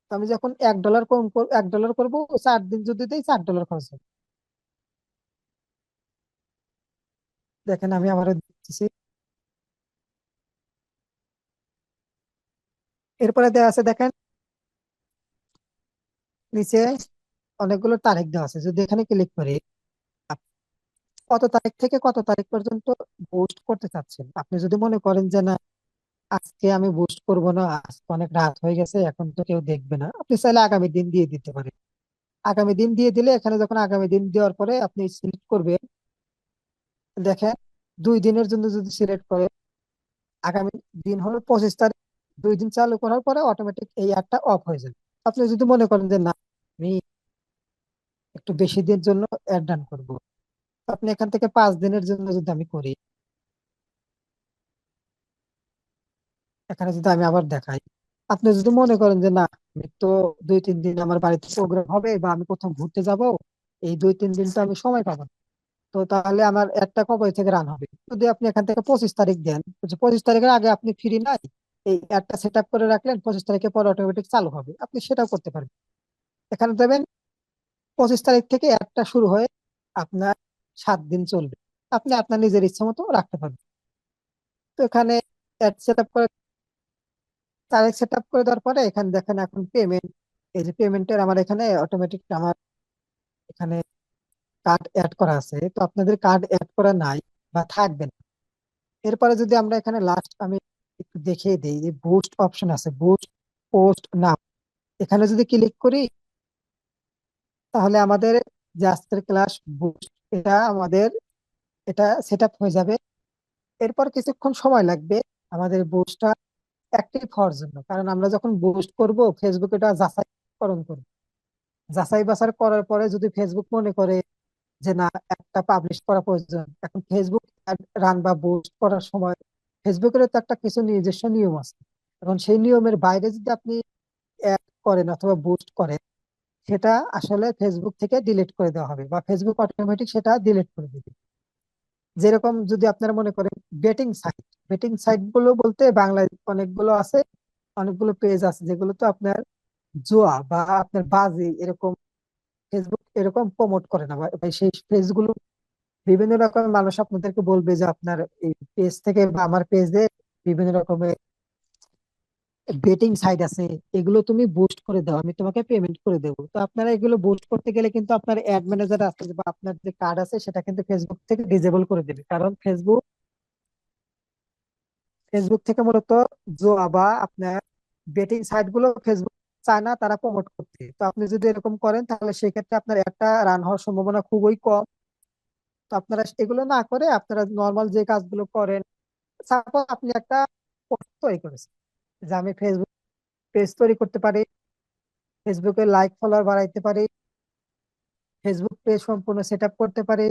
Speaker 8: তো আমি যখন $1 কম $1 করবো, 4 দিন যদি দিই $4 খরচ হবে। দেখেন আমি আমার দিচ্ছি। এরপরে দেওয়া আছে, দেখেন নিচে অনেকগুলো তারিখ দেওয়া আছে। যদি এখানে ক্লিক করি, কত তারিখ থেকে কত তারিখ পর্যন্ত বুস্ট করতে চাচ্ছেন। আপনি যদি মনে করেন যে না, আজকে আমি বুস্ট করব না, আজকে অনেক রাত হয়ে গেছে, এখন তো কেউ দেখবে না, আপনি চাইলে আগামী দিন দিয়ে দিতে পারেন। আগামী দিন দিয়ে দিলে এখানে যখন আগামী দিন দেওয়ার পরে আপনি সিলেক্ট করবেন, দেখেন 2 দিনের জন্য যদি সিলেক্ট করে, আগামী দিন হলো 25 তারিখ, 2 দিন চালু করার পরে অটোমেটিক এই অ্যাডটা অফ হয়ে যাবে। আপনি যদি মনে করেন যে না, আমি একটু বেশি দিনের জন্য অ্যাড রান করবো, আপনি এখান থেকে 5 দিনের জন্য যদি আমি করি, এখানে যদি আমি আবার দেখাই, আপনি যদি মনে করেন যে না, আমি তো 2-3 দিন আমার বাড়িতে প্রোগ্রাম হবে বা আমি কোথাও ঘুরতে যাব, এই 2-3 দিন তো আমি সময় পাবো না, তো তাহলে আমার একটা কবে থেকে রান হবে। যদি আপনি এখান থেকে 25 তারিখ দেন, 25 তারিখের আগে আপনি ফ্রি নাই, এই অ্যাডটা সেট আপ করে রাখলেন, 25 তারিখের পর অটোমেটিক চালু হবে, আপনি সেটাও করতে পারবেন। এখানে দেবেন 25 তারিখ থেকে অ্যাডটা শুরু হয়ে আপনার 7 দিন চলবে, আপনি আপনার নিজের ইচ্ছা মতো রাখতে পারবেন। তো এখানে অ্যাড সেট আপ করে, তারিখ সেট আপ করে দেওয়ার পরে এখানে দেখেন এখন পেমেন্ট, এই যে পেমেন্টের আমার এখানে অটোমেটিক আমার এখানে কার্ড অ্যাড করা আছে। তো আপনাদের কার্ড অ্যাড করা নাই বা থাকবে না। এরপরে যদি আমরা এখানে লাস্ট আমি একটু দেখিয়ে দিই, যে বুস্ট অপশন আছে, বুস্ট পোস্ট নাও, এখানে যদি ক্লিক করি, তাহলে আমাদের যে আজকের ক্লাস বুস্ট, এটা সেট আপ হয়ে যাবে। এরপর কিছুক্ষণ সময় লাগবে আমাদের বুস্টটা অ্যাক্টিভ হওয়ার জন্য, কারণ আমরা যখন বুস্ট করব ফেসবুক এটা যাচাইকরণ করবে। যাচাই বাছাই করার পরে যদি ফেসবুক মনে করে যে না, একটা পাবলিশ করা প্রয়োজন, এখন ফেসবুক রান বা বুস্ট করার সময় ফেসবুকের তো একটা কিছু নিজস্ব নিয়ম আছে। এখন সেই নিয়মের বাইরে যদি আপনি অ্যাড করেন অথবা বুস্ট করেন, সেটা আসলে ফেসবুক থেকে ডিলিট করে দেওয়া হবে বা ফেসবুক অটোমেটিক সেটা ডিলিট করে দিবে। যেরকম যদি আপনারা মনে করেন বেটিং সাইট গুলো বলতে বাংলায় অনেকগুলো আছে, অনেকগুলো পেজ আছে যেগুলো তো আপনার জুয়া বা আপনার বাজি এরকম ফেসবুক এরকম প্রমোট করে না, বা সেই পেজগুলো বিভিন্ন রকমের মানুষ আপনাদেরকে বলবে যে আপনার এই পেজ থেকে বা আমার পেজে বিভিন্ন রকমের বেটিং সাইট আছে, এগুলো তুমি বুস্ট করে দাও, আমি তোমাকে পেমেন্ট করে দেবো। তো আপনারা এগুলো বুস্ট করতে গেলে কিন্তু আপনার অ্যাড ম্যানেজার আছে বা আপনার যে কার্ড আছে সেটা কিন্তু ফেসবুক থেকে ডিজেবল করে দেবে, কারণ ফেসবুক থেকে মূলত জুয়া বা আপনার বেটিং সাইট গুলো ফেসবুক চায় না তারা প্রমোট করতে। তো আপনি যদি এরকম করেন তাহলে সেক্ষেত্রে আপনার একটা রান হওয়ার সম্ভাবনা খুবই কম। তো আপনারা এগুলো না করে আপনারা নর্মাল যে কাজগুলো করেন, সাপোজ আপনি একটা পোস্ট তৈরি করেছেন যে আমি ফেসবুক পেজ তৈরি করতে পারি, ফেসবুকে লাইক ফলোয়ার বাড়াইতে পারি, ফেসবুক পেজ সম্পূর্ণ সেট আপ করতে পারি,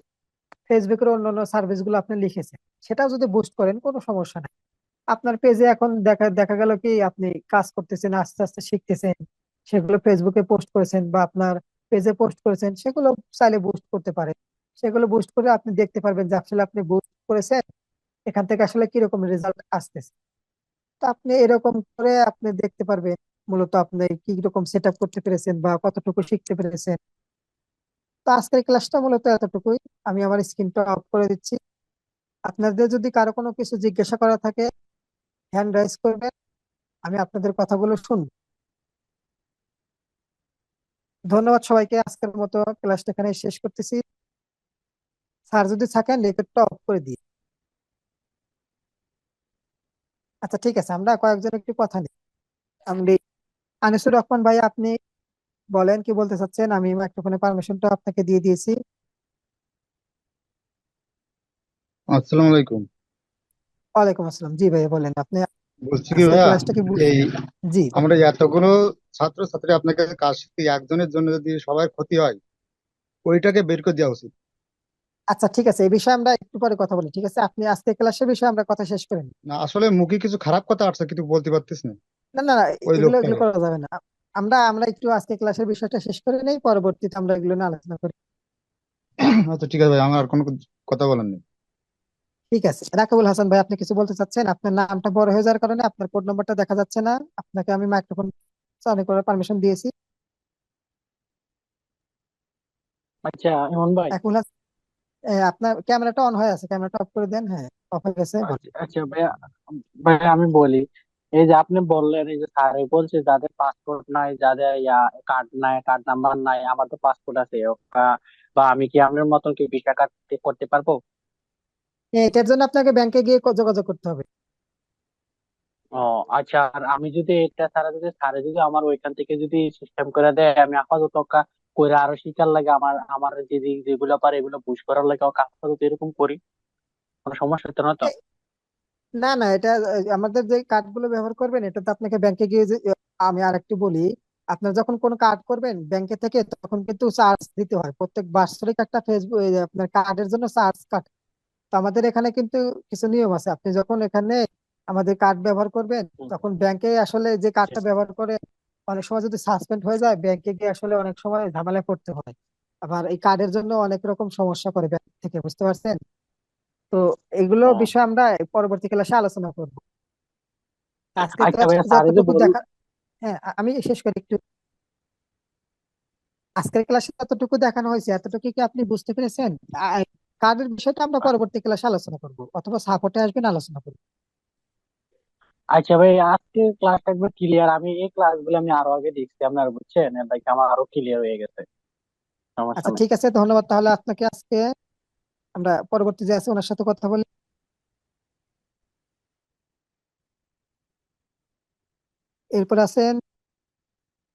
Speaker 8: ফেসবুকের অন্যান্য সার্ভিস গুলো আপনি লিখেছেন, সেটাও যদি বুস্ট করেন কোনো সমস্যা নাই। আপনার পেজে এখন দেখা দেখা গেল কি আপনি কাজ করতেছেন, আস্তে আস্তে শিখতেছেন, সেগুলো ফেসবুকে পোস্ট করেছেন বা আপনার পেজে পোস্ট করেছেন, সেগুলো চাইলে বুস্ট করতে পারেন। সেগুলো বুস্ট করে আপনি দেখতে পারবেন যে আসলে আপনি বুস্ট করেছেন, এখান থেকে আসলে কিরকম রেজাল্ট আসতেছে। তো আপনি এরকম করে আপনি দেখতে পারবেন মূলত আপনি কি রকম সেট আপ করতে পেরেছেন বা কতটুকু শিখতে পেরেছেন। তো আজকের ক্লাসটা মূলত এতটুকুই। আমি আমার স্ক্রিনটা অফ করে দিচ্ছি। আপনাদের যদি কারো কোনো কিছু জিজ্ঞাসা করা থাকে, হ্যান্ড রাইজ করবেন, আমি আপনাদের কথাগুলো শুনবো। ধন্যবাদ সবাইকে। আজকের মতো ক্লাসটা এখানে শেষ করতেছি। স্যার যদি থাকেন রেকর্ডটা অফ করে দিই। আচ্ছা ঠিক আছে, আমরা কয়েকজন একটু কথা নিই। আমি আনিসুর রহমান ভাই, আপনি বলেন কি বলতে চাচ্ছেন, আমি মাইক্রোফোনের পারমিশনটা আপনাকে দিয়ে দিয়েছি।
Speaker 5: আসসালামু আলাইকুম।
Speaker 8: ওয়ালাইকুম আসসালাম। জি ভাইয়া বলেন, আপনি
Speaker 5: বলছি কি
Speaker 8: আজকে
Speaker 5: ভাইয়া,
Speaker 8: ক্লাসটা কি
Speaker 5: এই
Speaker 8: জি
Speaker 5: আমরা এতগুলো ছাত্র ছাত্রী আপনাকে কাজ শিখতে একজনের জন্য যদি সবার ক্ষতি হয়, ওইটাকে বের করে দেওয়া উচিত।
Speaker 8: আচ্ছা ঠিক আছে, এই বিষয়ে আমরা একটু পরে কথা বলি, ঠিক আছে? আপনি আজকে ক্লাসের বিষয়ে আমরা কথা শেষ করেন।
Speaker 5: না আসলে মুখে কিছু খারাপ কথা আসছে কিন্তু বলতে পারতেছ না
Speaker 8: না না না,
Speaker 5: ওই
Speaker 8: এগুলো এগুলো
Speaker 5: লোকটাকে।
Speaker 8: করা যাবে না। আমরা আমরা একটু আজকে ক্লাসের বিষয়টা শেষ করে নেই, পরবর্তীতে আমরা এগুলো নিয়ে আলোচনা করি।
Speaker 5: আচ্ছা ঠিক আছে ভাই, আমার আর কোনো কথা বলার নেই।
Speaker 8: ঠিক আছে, রাকিবুল হাসান ভাই, আপনি কিছু বলতে চাচ্ছেন? আপনার নামটা বড় হয়ে যাওয়ার কারণে আপনার কোড নাম্বারটা দেখা যাচ্ছে না, আপনাকে আমি মাইক্রোফোন চালু করার পারমিশন দিয়েছি।
Speaker 3: আচ্ছা ইমন ভাই।
Speaker 8: রাকিবুল হাসান, আপনার ক্যামেরাটা অন হয়ে আছে, ক্যামেরাটা অফ করে দেন। হ্যাঁ, অফ হয়ে গেছে।
Speaker 3: আচ্ছা আচ্ছা ভাইয়া, ভাইয়া আমি বলি, এই যে আপনি বললেন, এই যে স্যার বলছে যাদের পাসপোর্ট নাই, যাদের কার্ড নাই, কার্ড নাম্বার নাই, আমার তো পাসপোর্ট আছে, বা আমি কি আপনার মতন কি ভিসা কার্ড করতে পারবো?
Speaker 8: এটার জন্য আপনাকে ব্যাংকে গিয়ে যোগাযোগ করতে হবে।
Speaker 3: ও আচ্ছা, আর আমি যদি এটা ছাড়া যদি স্যারে যদি আমার ওইখান থেকে যদি সিস্টেম করে দেয়, আমি আপাতত করে আরো শিকার লাগে, আমার আমার যেগুলো পারে এগুলো বুঝ করার লাগে কাজটা যদি এরকম করি, কোনো সমস্যা হতো না তো?
Speaker 8: না না, এটা আমাদের যে কার্ড গুলো ব্যবহার করবেন, এটা তো আপনাকে ব্যাংকে গিয়ে আমি আরেকটু বলি, আপনার যখন কোনো কার্ড করবেন ব্যাংকে থেকে, তখন কিন্তু চার্জ দিতে হয়। প্রত্যেক বাৎসরিক একটা ফেসবুক আপনার কার্ডের জন্য চার্জ কাটে। তো আমাদের এখানে কিন্তু কিছু নিয়ম আছে। আপনি যখন এখানে আমাদের কার্ড ব্যবহার করবেন,
Speaker 3: হুম,
Speaker 8: তখন ব্যাংকে আসলে যে কার্ডটা ব্যবহার করে অনেক সময় যদি সাসপেন্ড হয়ে যায়, ব্যাংকে গিয়ে আসলে অনেক সময় ঝামেলায় পড়তে হয়। আবার এই কার্ডের জন্য অনেক রকম সমস্যা করে ব্যাংক থেকে, বুঝতে পারছেন? তো এগুলো
Speaker 3: ও
Speaker 8: বিষয়ে আমরা পরবর্তী ক্লাসে আলোচনা করব। আজকে
Speaker 3: আচ্ছা
Speaker 8: ক্লাসে
Speaker 3: ভাইয়া, স্যারে যে
Speaker 8: যতটুকু
Speaker 3: বলল,
Speaker 8: দেখা, হ্যাঁ আমি শেষ করি একটু। আজকের ক্লাসে যতটুকু দেখানো হয়েছে এতটুকু কি আপনি বুঝতে পেরেছেন? কার্ডের বিষয়টা আমরা পরবর্তী ক্লাসে আলোচনা করব, অথবা সাপোর্টে আসবেন, আলোচনা করব।
Speaker 3: আচ্ছা ভাই, আজকে ক্লাসটা একবার ক্লিয়ার, আমি এই ক্লাসগুলো আমি আরো আগে দেখছি আপনার, বুঝছেন, লাইক আমার আরো ক্লিয়ার হয়ে গেছে, সমস্যা
Speaker 8: আচ্ছা
Speaker 3: নেই।
Speaker 8: ঠিক আছে, ধন্যবাদ। তাহলে আপনাকে আজকে আমরা পরবর্তী যে আছে ওনার সাথে কথা বলি। এরপর আছেন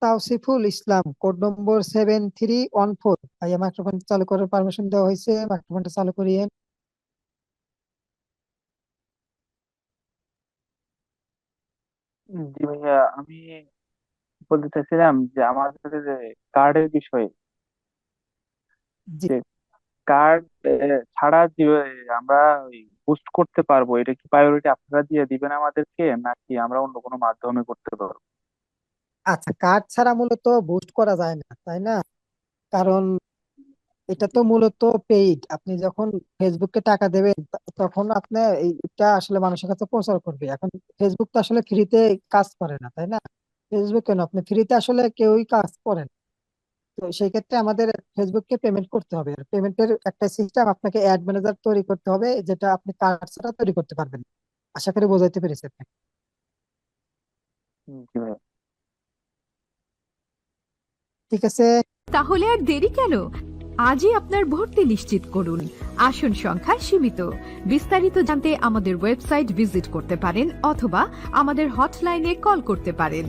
Speaker 8: তাওসিফুল ইসলাম, কোড নম্বর 7314। ভাইয়া মাইক্রোফোন চালু করার পারমিশন দেওয়া হয়েছে, মাইক্রোফোনটা চালু করিয়ে।
Speaker 6: জি ভাইয়া, আমি বলতে চাইছিলাম যে আমাদের যে কার্ডের বিষয়ে,
Speaker 8: জি
Speaker 6: যে কার্ড ছাড়া যে আমরা বুস্ট করতে পারবো, এটা কি প্রায়োরিটি আপনারা দিয়ে দিবেন আমাদেরকে, নাকি আমরা অন্য কোনো মাধ্যমে করতে পারবো?
Speaker 8: আচ্ছা, কার্ড ছাড়া মূলত বুস্ট করা যায় না, তাই না? কারণ এটা তো মূলত পেইড। আপনি যখন ফেসবুককে টাকা দেবেন, তখন আপনি এইটা আসলে মানুষের কাছে প্রচার করবে। এখন ফেসবুক তো আসলে ফ্রিতে কাজ করে না, তাই না? ফেসবুক কেন, আপনি ফ্রিতে আসলে কেউই কাজ করেন। তো সেই ক্ষেত্রে আমাদের ফেসবুককে পেমেন্ট করতে হবে। আর পেমেন্টের একটা সিস্টেম, আপনাকে অ্যাড ম্যানেজার তৈরি করতে হবে, যেটা আপনি কার্ড ছাড়া তৈরি করতে পারবেন না। আশা করি বোঝাইতে পেরেছি আপনাকে।
Speaker 6: জি ভাইয়া।
Speaker 8: ঠিক আছে।
Speaker 9: তাহলে আর দেরি কেন? আজই আপনার ভর্তি নিশ্চিত করুন। আসন সংখ্যা সীমিত। বিস্তারিত জানতে আমাদের ওয়েবসাইট ভিজিট করতে পারেন অথবা আমাদের হটলাইনে কল করতে পারেন।